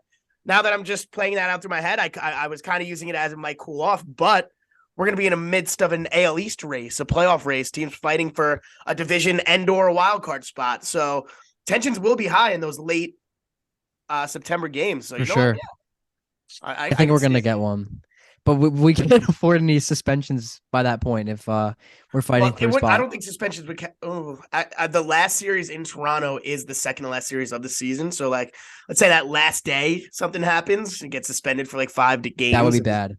[SPEAKER 2] Now that I'm just playing that out through my head, I was kind of using it as it might cool off, but we're going to be in the midst of an AL East race, a playoff race, teams fighting for a division and/or a wild card spot. So tensions will be high in those late September games. So
[SPEAKER 1] For sure. I think we're going to get one. But we can't afford any suspensions by that point if we're fighting for a spot.
[SPEAKER 2] I don't think suspensions would. The last series in Toronto is the second to last series of the season. So, like, let's say that last day something happens and gets suspended for like 5 games.
[SPEAKER 1] That would be bad.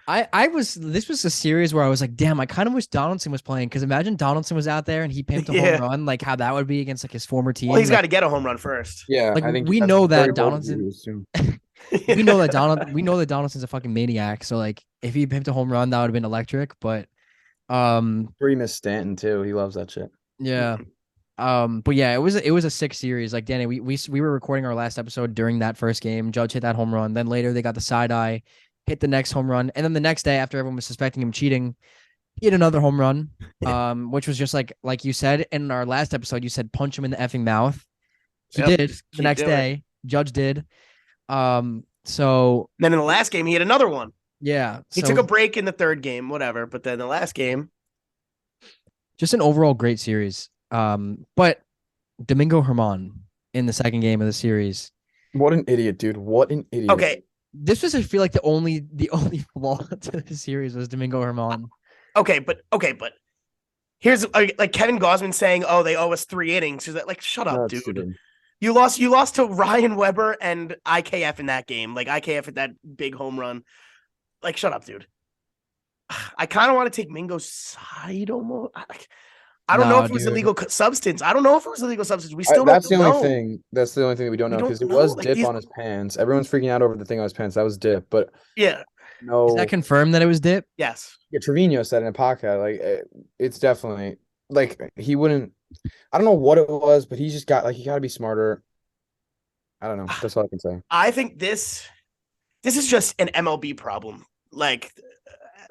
[SPEAKER 1] This was a series where I was like, damn, I kind of wish Donaldson was playing, because imagine Donaldson was was and he pimped a home run, like how that would be against like his former team.
[SPEAKER 2] Well, he's
[SPEAKER 1] like,
[SPEAKER 2] got to get a home run first.
[SPEAKER 3] Yeah,
[SPEAKER 1] like
[SPEAKER 3] I think
[SPEAKER 1] we know that Donaldson. we know that Donaldson's a fucking maniac. So like, if he pimped a home run, that would have been electric. But
[SPEAKER 3] we missed Stanton too. He loves that shit.
[SPEAKER 1] Yeah. But yeah, it was a sick series. Like, Danny, we were recording our last episode during that first game. Judge hit that home run. Then later they got the side eye, hit the next home run, and then the next day, after everyone was suspecting him cheating, he hit another home run. Which was just like you said in our last episode, you said punch him in the effing mouth. He did the next day. Judge did. So
[SPEAKER 2] then in the last game, he had another one.
[SPEAKER 1] Yeah.
[SPEAKER 2] He took a break in the third game, whatever. But then the last game,
[SPEAKER 1] just an overall great series. But Domingo German in the second game of the series.
[SPEAKER 3] What an idiot, dude. What an idiot.
[SPEAKER 2] Okay.
[SPEAKER 1] This was, I feel like, the only flaw to the series was Domingo German.
[SPEAKER 2] Okay, but here's like Kevin Gausman saying, "Oh, they owe us 3 innings." Is that like, shut up, dude? Stupid. You lost to Ryan Weber and IKF in that game. Like IKF at that big home run. Like, shut up, dude. I kind of want to take Mingo's side almost. I don't know if it was illegal substance. I don't know if it was illegal substance. We still don't know.
[SPEAKER 3] That's the only thing that we don't know, because it was like, dip on his pants. Everyone's freaking out over the thing on his pants. That was dip, but
[SPEAKER 2] yeah.
[SPEAKER 3] No.
[SPEAKER 1] Is that confirmed that it was dip?
[SPEAKER 2] Yes.
[SPEAKER 3] Yeah, Trevino said in a podcast, like, it's definitely, like, he wouldn't. I don't know what it was, but he got to be smarter. I don't know. That's all I can say.
[SPEAKER 2] I think this is just an MLB problem. Like,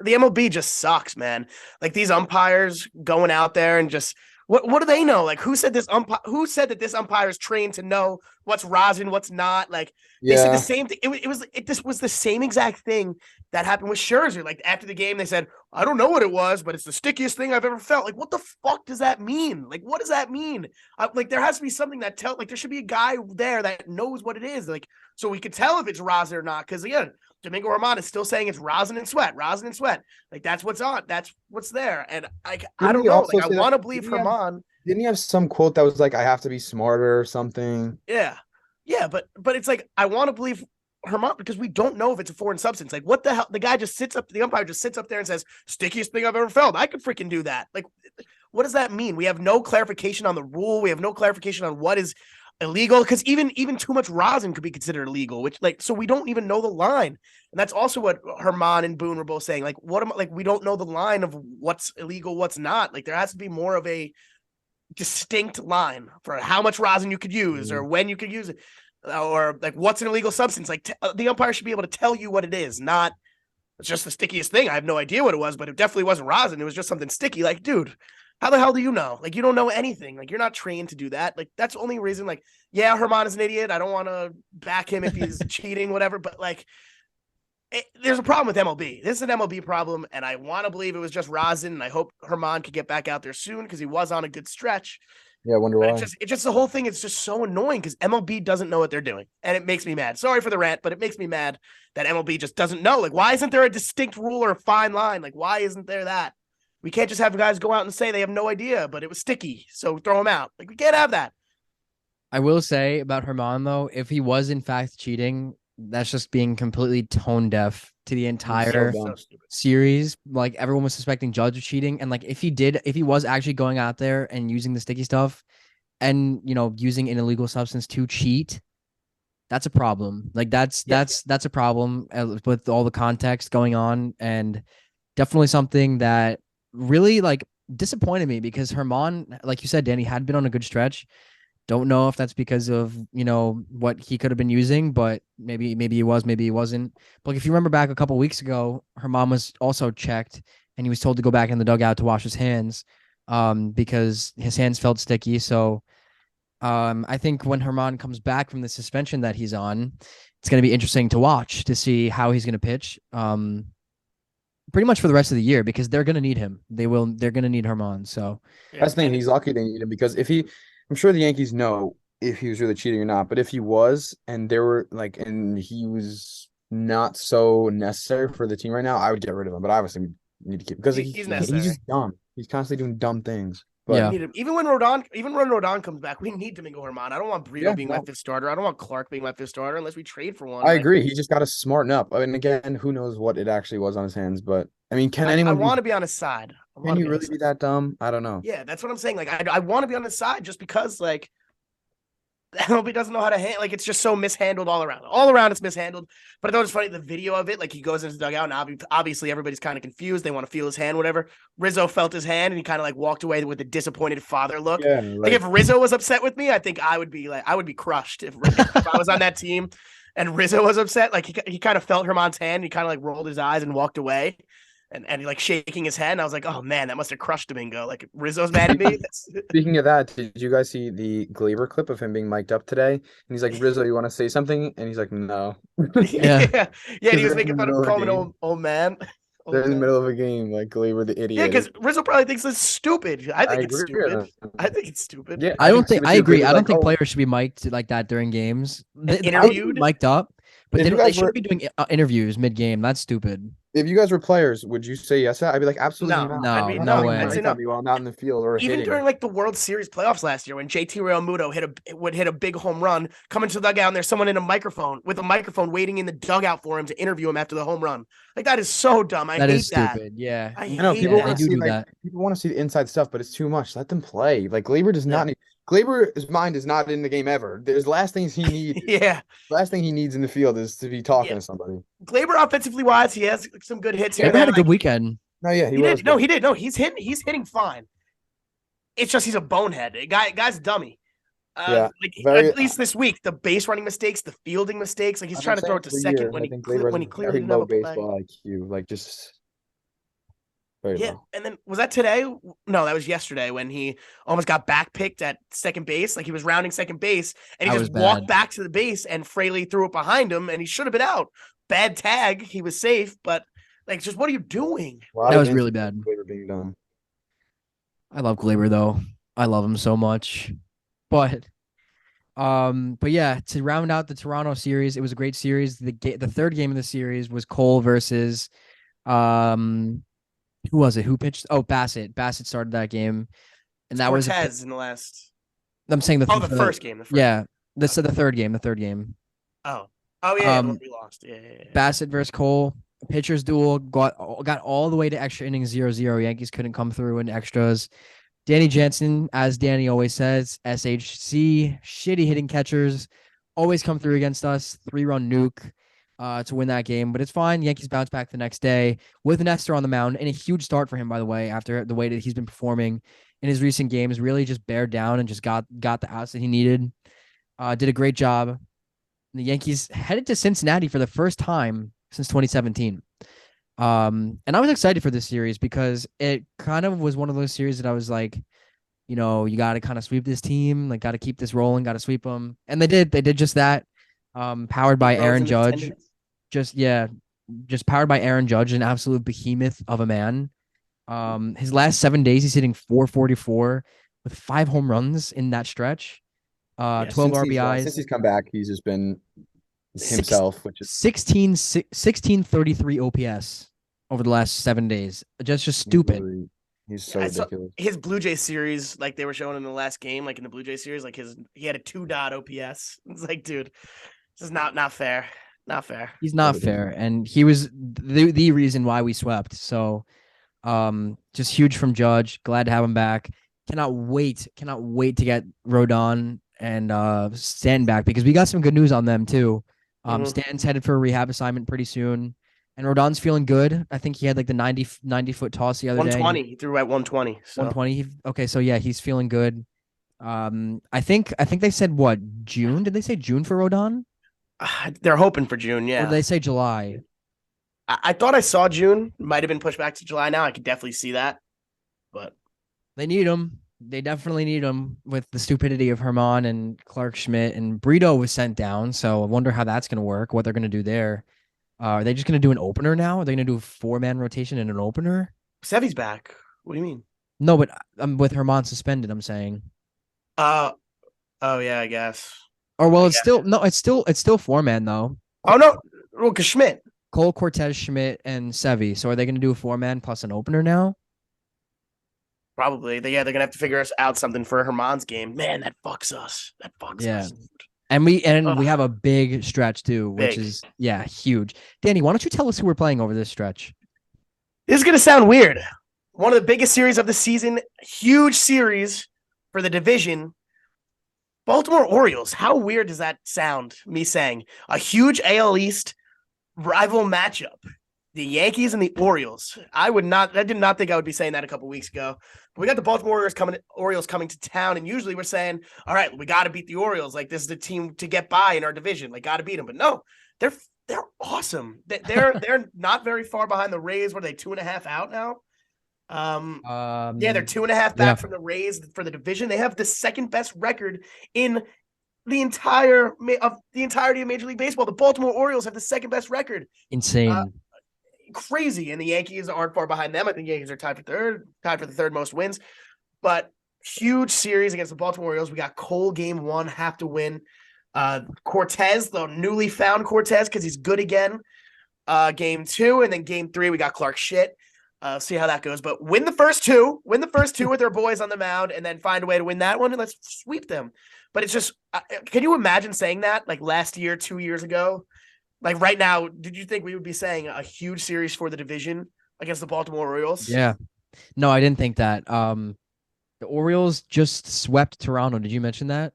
[SPEAKER 2] the MLB just sucks, man. Like, these umpires going out there and just what do they know? Like, who said that this umpire is trained to know what's rosin, what's not? Like, they said the same thing. This was the same exact thing that happened with Scherzer. Like, after the game, they said, I don't know what it was, but it's the stickiest thing I've ever felt. Like, what the fuck does that mean? Like, what does that mean? Like, there has to be something that there should be a guy there that knows what it is. Like, so we could tell if it's rosin or not. Because again, Domingo German is still saying it's rosin and sweat. Like, that's what's on. That's what's there. And I don't know. Like, I want to believe German.
[SPEAKER 3] Didn't he have some quote that was like, I have to be smarter or something?
[SPEAKER 2] Yeah. Yeah, but it's like, I want to believe German because we don't know if it's a foreign substance. Like, what the hell? The umpire just sits up there and says, stickiest thing I've ever felt. I could freaking do that. Like, what does that mean? We have no clarification on the rule. We have no clarification on what is illegal, because even too much rosin could be considered illegal, which, like, so we don't even know the line. And that's also what German and Boone were both saying. Like, we don't know the line of what's illegal, what's not. Like, there has to be more of a distinct line for how much rosin you could use or when you could use it, or like what's an illegal substance. Like, the umpire should be able to tell you what it is, not it's just the stickiest thing. I have no idea what it was, but it definitely wasn't rosin. It was just something sticky. Like, dude, how the hell do you know? Like, you don't know anything. Like, you're not trained to do that. Like, that's the only reason. Like, yeah, German is an idiot. I don't want to back him if he's cheating, whatever. But like, there's a problem with MLB. This is an MLB problem, and I want to believe it was just rosin. And I hope German could get back out there soon because he was on a good stretch.
[SPEAKER 3] Yeah, I wonder why.
[SPEAKER 2] It's just the whole thing. It's just so annoying because MLB doesn't know what they're doing, and it makes me mad. Sorry for the rant, but it makes me mad that MLB just doesn't know. Like, why isn't there a distinct rule or a fine line? Like, why isn't there that? We can't just have guys go out and say they have no idea, but it was sticky, so throw him out. Like, we can't have that.
[SPEAKER 1] I will say about German, though, if he was in fact cheating, that's just being completely tone deaf to the entire series. Like, everyone was suspecting Judge of cheating, and like, if he was actually going out there and using the sticky stuff and, you know, using an illegal substance to cheat, that's a problem. Like, that's a problem with all the context going on, and definitely something that really, like, disappointed me because German, like you said, Danny, had been on a good stretch. Don't know if that's because of, you know, what he could have been using, but maybe he was, maybe he wasn't. But if you remember back a couple of weeks ago, German was also checked and he was told to go back in the dugout to wash his hands. because his hands felt sticky. So I think when Herman comes back from the suspension that he's on, it's going to be interesting to watch to see how he's going to pitch. Pretty much for the rest of the year because they're going to need him. They're going to need Herman. So
[SPEAKER 3] That's the thing. He's lucky they need him because I'm sure the Yankees know if he was really cheating or not. But if he was, and there were and he was not so necessary for the team right now, I would get rid of him. But obviously, we need to keep because
[SPEAKER 2] He's necessary.
[SPEAKER 3] he's just dumb. He's constantly doing dumb things. But
[SPEAKER 1] Yeah.
[SPEAKER 2] We need him. Even when Rodon comes back, we need Domingo German. I don't want Brito being my fifth starter. I don't want Clark being my fifth starter unless we trade for one.
[SPEAKER 3] I agree. He just got to smarten up. I mean, again, who knows what it actually was on his hands? But I mean, can anyone?
[SPEAKER 2] I want to be on his side.
[SPEAKER 3] Can he really be that dumb? I don't know.
[SPEAKER 2] Yeah, that's what I'm saying. Like, I want to be on his side just because, like, MLB doesn't know how to handle. Like, it's just so mishandled all around. All around, it's mishandled. But I thought it was funny the video of it. Like, he goes into the dugout, and obviously everybody's kind of confused. They want to feel his hand, whatever. Rizzo felt his hand, and he kind of like walked away with a disappointed father look.
[SPEAKER 3] Yeah,
[SPEAKER 2] like if Rizzo was upset with me, I think I would be crushed if I was on that team. And Rizzo was upset. Like he kind of felt Herman's hand. He kind of like rolled his eyes and walked away. And he like shaking his head. And I was like, oh man, that must have crushed Domingo. Like Rizzo's mad at me.
[SPEAKER 3] Speaking of that, did you guys see the Glaber clip of him being mic'd up today? And he's like, Rizzo, you want to say something? And he's like, no.
[SPEAKER 2] yeah. And he was making fun of calling an old man.
[SPEAKER 3] They're in the middle of a game, like Glaber the idiot.
[SPEAKER 2] Yeah, because Rizzo probably thinks it's stupid. I think it's stupid. I think it's stupid.
[SPEAKER 3] Yeah,
[SPEAKER 1] I agree. I don't think players should be mic'd like that during games.
[SPEAKER 2] Interviewed,
[SPEAKER 1] mic'd up, but they should be doing interviews mid-game. That's stupid.
[SPEAKER 3] If you guys were players, would you say yes? I'd be like, absolutely
[SPEAKER 1] not. No way.
[SPEAKER 3] I'd say no. While not in the field or
[SPEAKER 2] even during like the World Series playoffs last year when JT Realmuto would hit a big home run, come into the dugout and there's someone with a microphone waiting in the dugout for him to interview him after the home run. Like that is so dumb. I hate that.
[SPEAKER 1] Stupid. Yeah.
[SPEAKER 2] I know
[SPEAKER 3] people want to see that. People want to see the inside stuff, but it's too much. Let them play. Like Glaber does not need. Glaber's mind is not in the game ever. There's last things he needs. Last thing he needs in the field is to be talking to somebody.
[SPEAKER 2] Glaber offensively wise, he has some good hits here.
[SPEAKER 1] He had a good weekend.
[SPEAKER 3] No, yeah,
[SPEAKER 2] he did. No, he did. No, he's hitting fine. It's just he's a bonehead. Guy's a dummy. At least this week, the base running mistakes, the fielding mistakes, like he's trying to throw it to second when he clearly didn't have a
[SPEAKER 3] baseball IQ, like just. Very low.
[SPEAKER 2] And then was that today? No, that was yesterday when he almost got backpicked at second base. Like he was rounding second base and he just walked back to the base and Fraley threw it behind him and he should have been out. Bad tag. He was safe, but like, just what are you doing?
[SPEAKER 1] That was really bad.
[SPEAKER 3] Glaber being dumb.
[SPEAKER 1] I love Glaber though. I love him so much. But yeah, to round out the Toronto series, it was a great series. The third game of the series was Cole versus who was it? Who pitched? Oh, Bassett. Bassett started that game, and that was
[SPEAKER 2] Cortez in the last.
[SPEAKER 1] I'm saying the
[SPEAKER 2] first game.
[SPEAKER 1] The third game. The third game.
[SPEAKER 2] Oh yeah, we lost. Yeah.
[SPEAKER 1] Bassett versus Cole. Pitchers duel got all the way to extra innings 0-0. Yankees couldn't come through in extras. Danny Jansen, as Danny always says, SHC, shitty hitting catchers, always come through against us. 3-run nuke. To win that game, but it's fine. Yankees bounce back the next day with Nestor on the mound and a huge start for him, by the way, after the way that he's been performing in his recent games, really just bared down and just got the outs that he needed. Did a great job. The Yankees headed to Cincinnati for the first time since 2017. And I was excited for this series because it kind of was one of those series that I was like, you got to kind of sweep this team, like got to keep this rolling, got to sweep them. And they did just that. Powered by Aaron Judge. Just powered by Aaron Judge, an absolute behemoth of a man. His last 7 days, he's hitting .444 with 5 home runs in that stretch. 12 RBIs.
[SPEAKER 3] Since he's come back, he's just been himself, which is
[SPEAKER 1] 1633 OPS over the last 7 days. Just stupid.
[SPEAKER 3] He's so ridiculous.
[SPEAKER 2] His Blue Jay series, like they were showing in the last game, like in the Blue Jay series, like he had a 2. OPS. It's like, dude, this is not fair. Not fair.
[SPEAKER 1] He's not fair, and he was the reason why we swept. So, just huge from Judge. Glad to have him back. Cannot wait to get Rodon and Stanton back because we got some good news on them too. Stanton's headed for a rehab assignment pretty soon, and Rodon's feeling good. I think he had like the 90-foot toss the other
[SPEAKER 2] 120.
[SPEAKER 1] day.
[SPEAKER 2] He threw at 120. So.
[SPEAKER 1] 120. Okay, so yeah, he's feeling good. I think they said what, June? Did they say June for Rodon?
[SPEAKER 2] They're hoping for June, yeah.
[SPEAKER 1] Or did they say July?
[SPEAKER 2] I thought I saw June. Might have been pushed back to July now. I could definitely see that. But
[SPEAKER 1] They need him. They definitely need him with the stupidity of Herman and Clark Schmidt, and Brito was sent down. So I wonder how that's going to work, what they're going to do there. Are they just going to do an opener now? Are they going to do a 4-man rotation and an opener?
[SPEAKER 2] Sevy's back. What do you mean?
[SPEAKER 1] No, but with Herman suspended, I'm saying.
[SPEAKER 2] Uh oh yeah, I guess.
[SPEAKER 1] Or well,
[SPEAKER 2] I
[SPEAKER 1] it's
[SPEAKER 2] guess.
[SPEAKER 1] still no, it's still 4-man though.
[SPEAKER 2] Oh no, well, cause Schmidt.
[SPEAKER 1] Cole, Cortez, Schmidt, and Sevy. So are they going to do a 4-man plus an opener now?
[SPEAKER 2] Probably. They're gonna have to figure us out something for Herman's game. Man, that fucks us. That fucks
[SPEAKER 1] Yeah.
[SPEAKER 2] us.
[SPEAKER 1] And we
[SPEAKER 2] Ugh.
[SPEAKER 1] have a big stretch too, which
[SPEAKER 2] Big.
[SPEAKER 1] is huge. Danny, why don't you tell us who we're playing over this stretch?
[SPEAKER 2] This is gonna sound weird. One of the biggest series of the season, huge series for the division. Baltimore Orioles. How weird does that sound? Me saying a huge AL East rival matchup. The Yankees and the Orioles. I did not think I would be saying that a couple weeks ago. But we got the Baltimore Orioles coming to town, and usually we're saying, all right, we got to beat the Orioles. Like, this is the team to get by in our division. Like, got to beat them. But no, they're awesome. They're not very far behind the Rays. What are they, 2.5 out now? They're 2.5 back from the Rays for the division. They have the second best record in the entirety of Major League Baseball. The Baltimore Orioles have the second best record.
[SPEAKER 1] Insane.
[SPEAKER 2] Crazy, and the Yankees aren't far behind them. I think the Yankees are tied for the third most wins. But huge series against the Baltimore Orioles. We got Cole game 1, have to win. Cortez, the newly found Cortez, because he's good again. Game 2, and then game 3 we got Clark Schmidt. See how that goes. But win the first two with their boys on the mound, and then find a way to win that one, and let's sweep them. But it's just, can you imagine saying that like last year, 2 years ago? Like right now, did you think we would be saying a huge series for the division against the Baltimore Orioles?
[SPEAKER 1] Yeah. No, I didn't think that. The Orioles just swept Toronto. Did you mention that?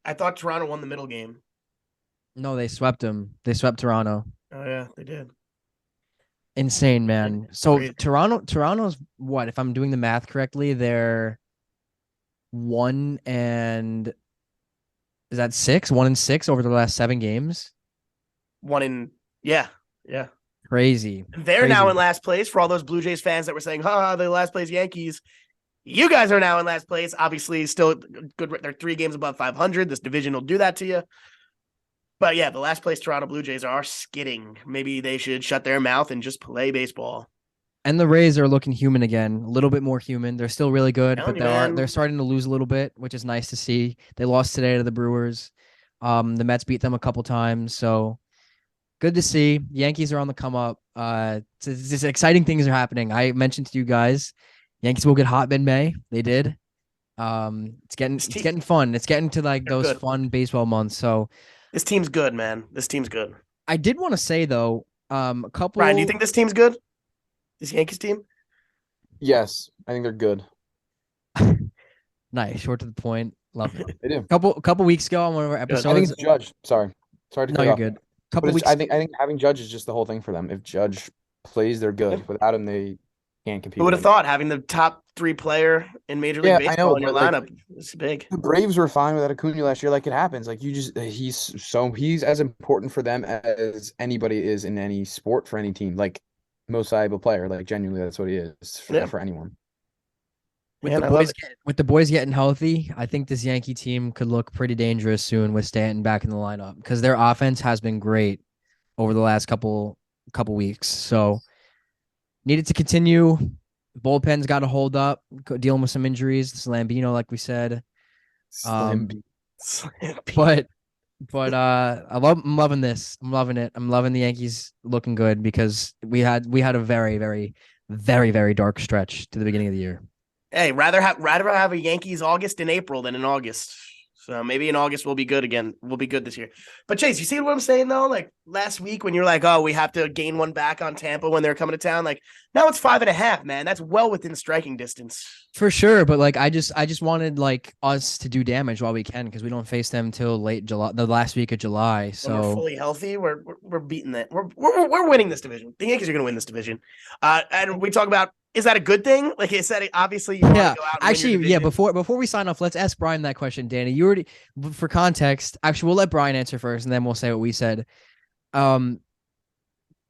[SPEAKER 2] I thought Toronto won the middle game.
[SPEAKER 1] No, they swept them. They swept Toronto.
[SPEAKER 2] Oh yeah, they did.
[SPEAKER 1] Insane, man. So
[SPEAKER 2] Crazy.
[SPEAKER 1] Toronto's what? If I'm doing the math correctly, they're 1 and is that 6? 1 and 6 over the last 7 games.
[SPEAKER 2] Yeah.
[SPEAKER 1] Crazy.
[SPEAKER 2] They're now in last place for all those Blue Jays fans that were saying, the last place Yankees. You guys are now in last place. Obviously, still good. They're 3 games above 500. This division will do that to you. But yeah, the last place Toronto Blue Jays are skidding. Maybe they should shut their mouth and just play baseball.
[SPEAKER 1] And the Rays are looking human again, a little bit more human. They're still really good, but they're starting to lose a little bit, which is nice to see. They lost today to the Brewers. The Mets beat them a couple times, so good to see. Yankees are on the come up. It's exciting things are happening. I mentioned to you guys, Yankees will get hot mid-May. They did. It's getting fun. It's getting to like those fun baseball months. So
[SPEAKER 2] this team's good, man. This team's good.
[SPEAKER 1] I did want to say though, a couple.
[SPEAKER 2] Brian, do you think this team's good? This Yankees team?
[SPEAKER 3] Yes, I think they're good.
[SPEAKER 1] Nice, short to the point. Love it.
[SPEAKER 3] They do.
[SPEAKER 1] Couple weeks ago on one of our episodes.
[SPEAKER 3] I think it's Judge. Sorry to
[SPEAKER 1] no, you're good.
[SPEAKER 3] Couple weeks. I think having Judge is just the whole thing for them. If Judge plays, they're good. Yeah. Without him, they can't compete.
[SPEAKER 2] Who would have thought having the top 3 player in Major League Baseball in your lineup is big?
[SPEAKER 3] The Braves were fine without Acuna last year. Like it happens. Like he's as important for them as anybody is in any sport for any team. Like most valuable player. Like genuinely, that's what he is for anyone.
[SPEAKER 1] With the boys getting healthy, I think this Yankee team could look pretty dangerous soon with Stanton back in the lineup because their offense has been great over the last couple weeks. So needed to continue. Bullpen's got to hold up, dealing with some injuries. Lambino, like we said. But I'm loving this. I'm loving it. I'm loving the Yankees looking good because we had a very, very, very, very dark stretch to the beginning of the year.
[SPEAKER 2] Hey, rather have a Yankees August in April than in August. So maybe in August we'll be good again. We'll be good this year. But Chase, you see what I'm saying though? Like last week when you're like, oh, we have to gain 1 back on Tampa when they're coming to town. Like now it's 5.5, man. That's well within striking distance. For
[SPEAKER 1] sure. But like I just wanted like us to do damage while we can because we don't face them till late July, the last week of July. So
[SPEAKER 2] when we're fully healthy. We're beating that. We're winning this division. The Yankees are gonna win this division. And we talk about, is that a good thing? Like I said, obviously you want to go out and
[SPEAKER 1] actually, win your division. Before we sign off, let's ask Brian that question, Danny. You already, for context, actually we'll let Brian answer first and then we'll say what we said. Brian,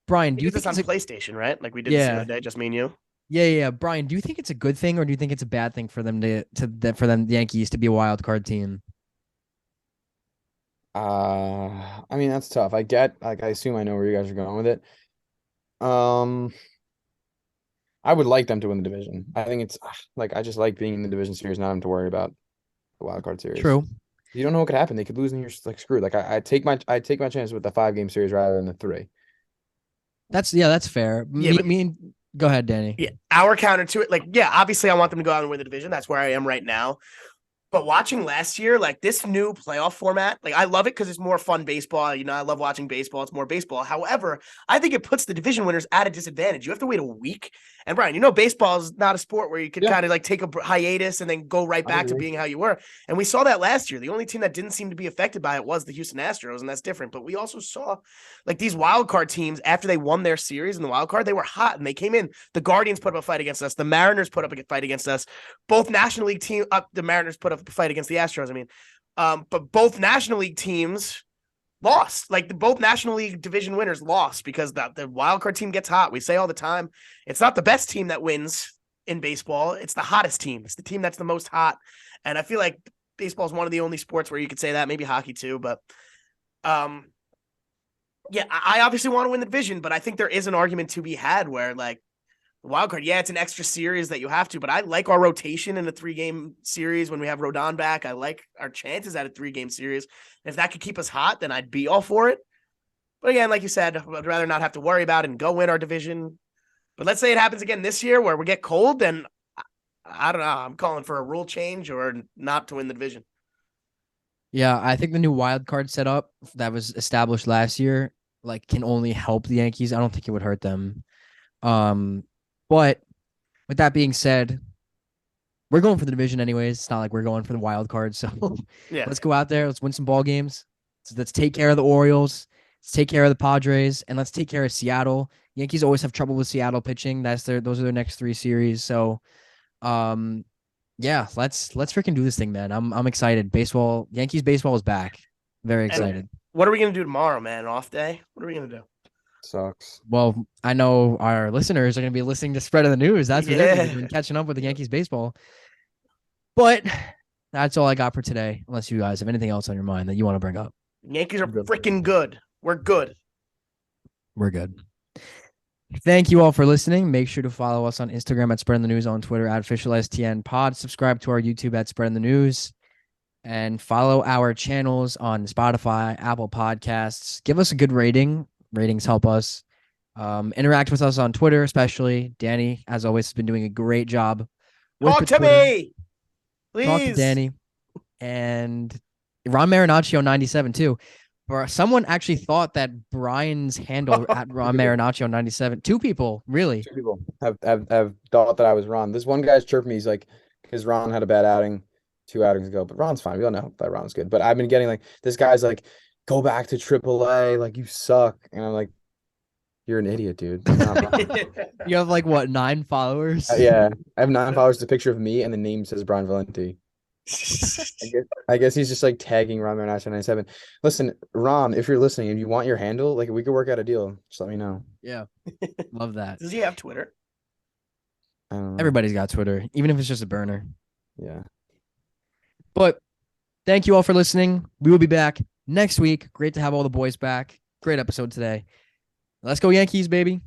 [SPEAKER 1] do you think
[SPEAKER 2] it's on PlayStation, right? Like we did this the other day, just me and you.
[SPEAKER 1] Yeah. Brian, do you think it's a good thing or do you think it's a bad thing for them the Yankees to be a wild card team?
[SPEAKER 3] I mean, that's tough. I assume I know where you guys are going with it. Um, I would like them to win the division. I think it's like I just like being in the division series, not having to worry about the wild card series.
[SPEAKER 1] True.
[SPEAKER 3] You don't know what could happen. They could lose and you're just like screwed. Like I take my chance with the 5 game series rather than the 3.
[SPEAKER 1] That's fair.
[SPEAKER 2] Yeah, but
[SPEAKER 1] Go ahead, Danny.
[SPEAKER 2] yeah, our counter to it, like, yeah, obviously I want them to go out and win the division. That's where I am right now. But watching last year, like this new playoff format, like I love it because it's more fun baseball. I love watching baseball. It's more baseball. However, I think it puts the division winners at a disadvantage. You have to wait a week. And Brian, baseball is not a sport where you could
[SPEAKER 3] Yeah,
[SPEAKER 2] kind of like take a hiatus and then go right
[SPEAKER 3] I
[SPEAKER 2] back to
[SPEAKER 3] agree.
[SPEAKER 2] being how you were. And we saw that last year. The only team that didn't seem to be affected by it was the Houston Astros, and that's different. But we also saw like these wild card teams after they won their series in the wild card, they were hot and they came in. The Guardians put up a fight against us. The Mariners put up a fight against us. Both National League team, the Mariners put up a fight against the Astros. But both National League teams lost. Like both National League division winners lost because the wild card team gets hot. We say all the time, it's not the best team that wins in baseball. It's the hottest team. It's the team that's the most hot. And I feel like baseball is one of the only sports where you could say that. Maybe hockey too, but yeah, I obviously want to win the division, but I think there is an argument to be had where like the wild card, yeah, it's an extra series that you have to, but I like our rotation in a 3-game series when we have Rodon back. I like our chances at a 3-game series. And if that could keep us hot, then I'd be all for it. But again, like you said, I'd rather not have to worry about it and go win our division. But let's say it happens again this year where we get cold, then I don't know. I'm calling for a rule change or not to win the division.
[SPEAKER 1] Yeah, I think the new wild card setup that was established last year like can only help the Yankees. I don't think it would hurt them. But with that being said, we're going for the division anyways. It's not like we're going for the wild card. So
[SPEAKER 2] Yeah.
[SPEAKER 1] let's go out there. Let's win some ball games. So let's take care of the Orioles. Let's take care of the Padres, and let's take care of Seattle. Yankees always have trouble with Seattle pitching. Those are their next 3 series. So, yeah, let's freaking do this thing, man. I'm excited. Yankees baseball is back. Very excited.
[SPEAKER 2] And what are we going to do tomorrow, man? An off day? What are we going to do?
[SPEAKER 3] Sucks.
[SPEAKER 1] Well, I know our listeners are going to be listening to Spread of the News. That's what they're going to be doing, catching up with the Yankees baseball. But that's all I got for today, unless you guys have anything else on your mind that you want to bring up.
[SPEAKER 2] Yankees are freaking good. We're good.
[SPEAKER 1] We're good. Thank you all for listening. Make sure to follow us on Instagram at Spread in the News, on Twitter at OfficialSTNPod. Subscribe to our YouTube at Spread in the News. And follow our channels on Spotify, Apple Podcasts. Give us a good rating. Ratings help us. Interact with us on Twitter, especially. Danny, as always, has been doing a great job.
[SPEAKER 2] Talk to me, please.
[SPEAKER 1] Talk to Danny. And Ron Marinaccio 97 too. Someone actually thought that Brian's handle at Ron Marinaccio 97. 2 people, really.
[SPEAKER 3] 2 people have thought that I was Ron. This one guy's chirped me. He's like, because Ron had a bad outing 2 outings ago, but Ron's fine. We all know that Ron's good. But I've been getting like, this guy's like, go back to AAA. Like, you suck. And I'm like, you're an idiot, dude.
[SPEAKER 1] You have like what, 9 followers?
[SPEAKER 3] Yeah, I have 9 followers. It's a picture of me, and the name says Brian Valenti. I guess he's just like tagging Ron Marinaccio 97. Listen, Ron, if you're listening and you want your handle, like we could work out a deal. Just let me know.
[SPEAKER 1] Yeah, love that.
[SPEAKER 2] Does he have Twitter?
[SPEAKER 3] I don't know.
[SPEAKER 1] Everybody's got Twitter, even if it's just a burner.
[SPEAKER 3] Yeah.
[SPEAKER 1] But thank you all for listening. We will be back next week. Great to have all the boys back. Great episode today. Let's go Yankees, baby.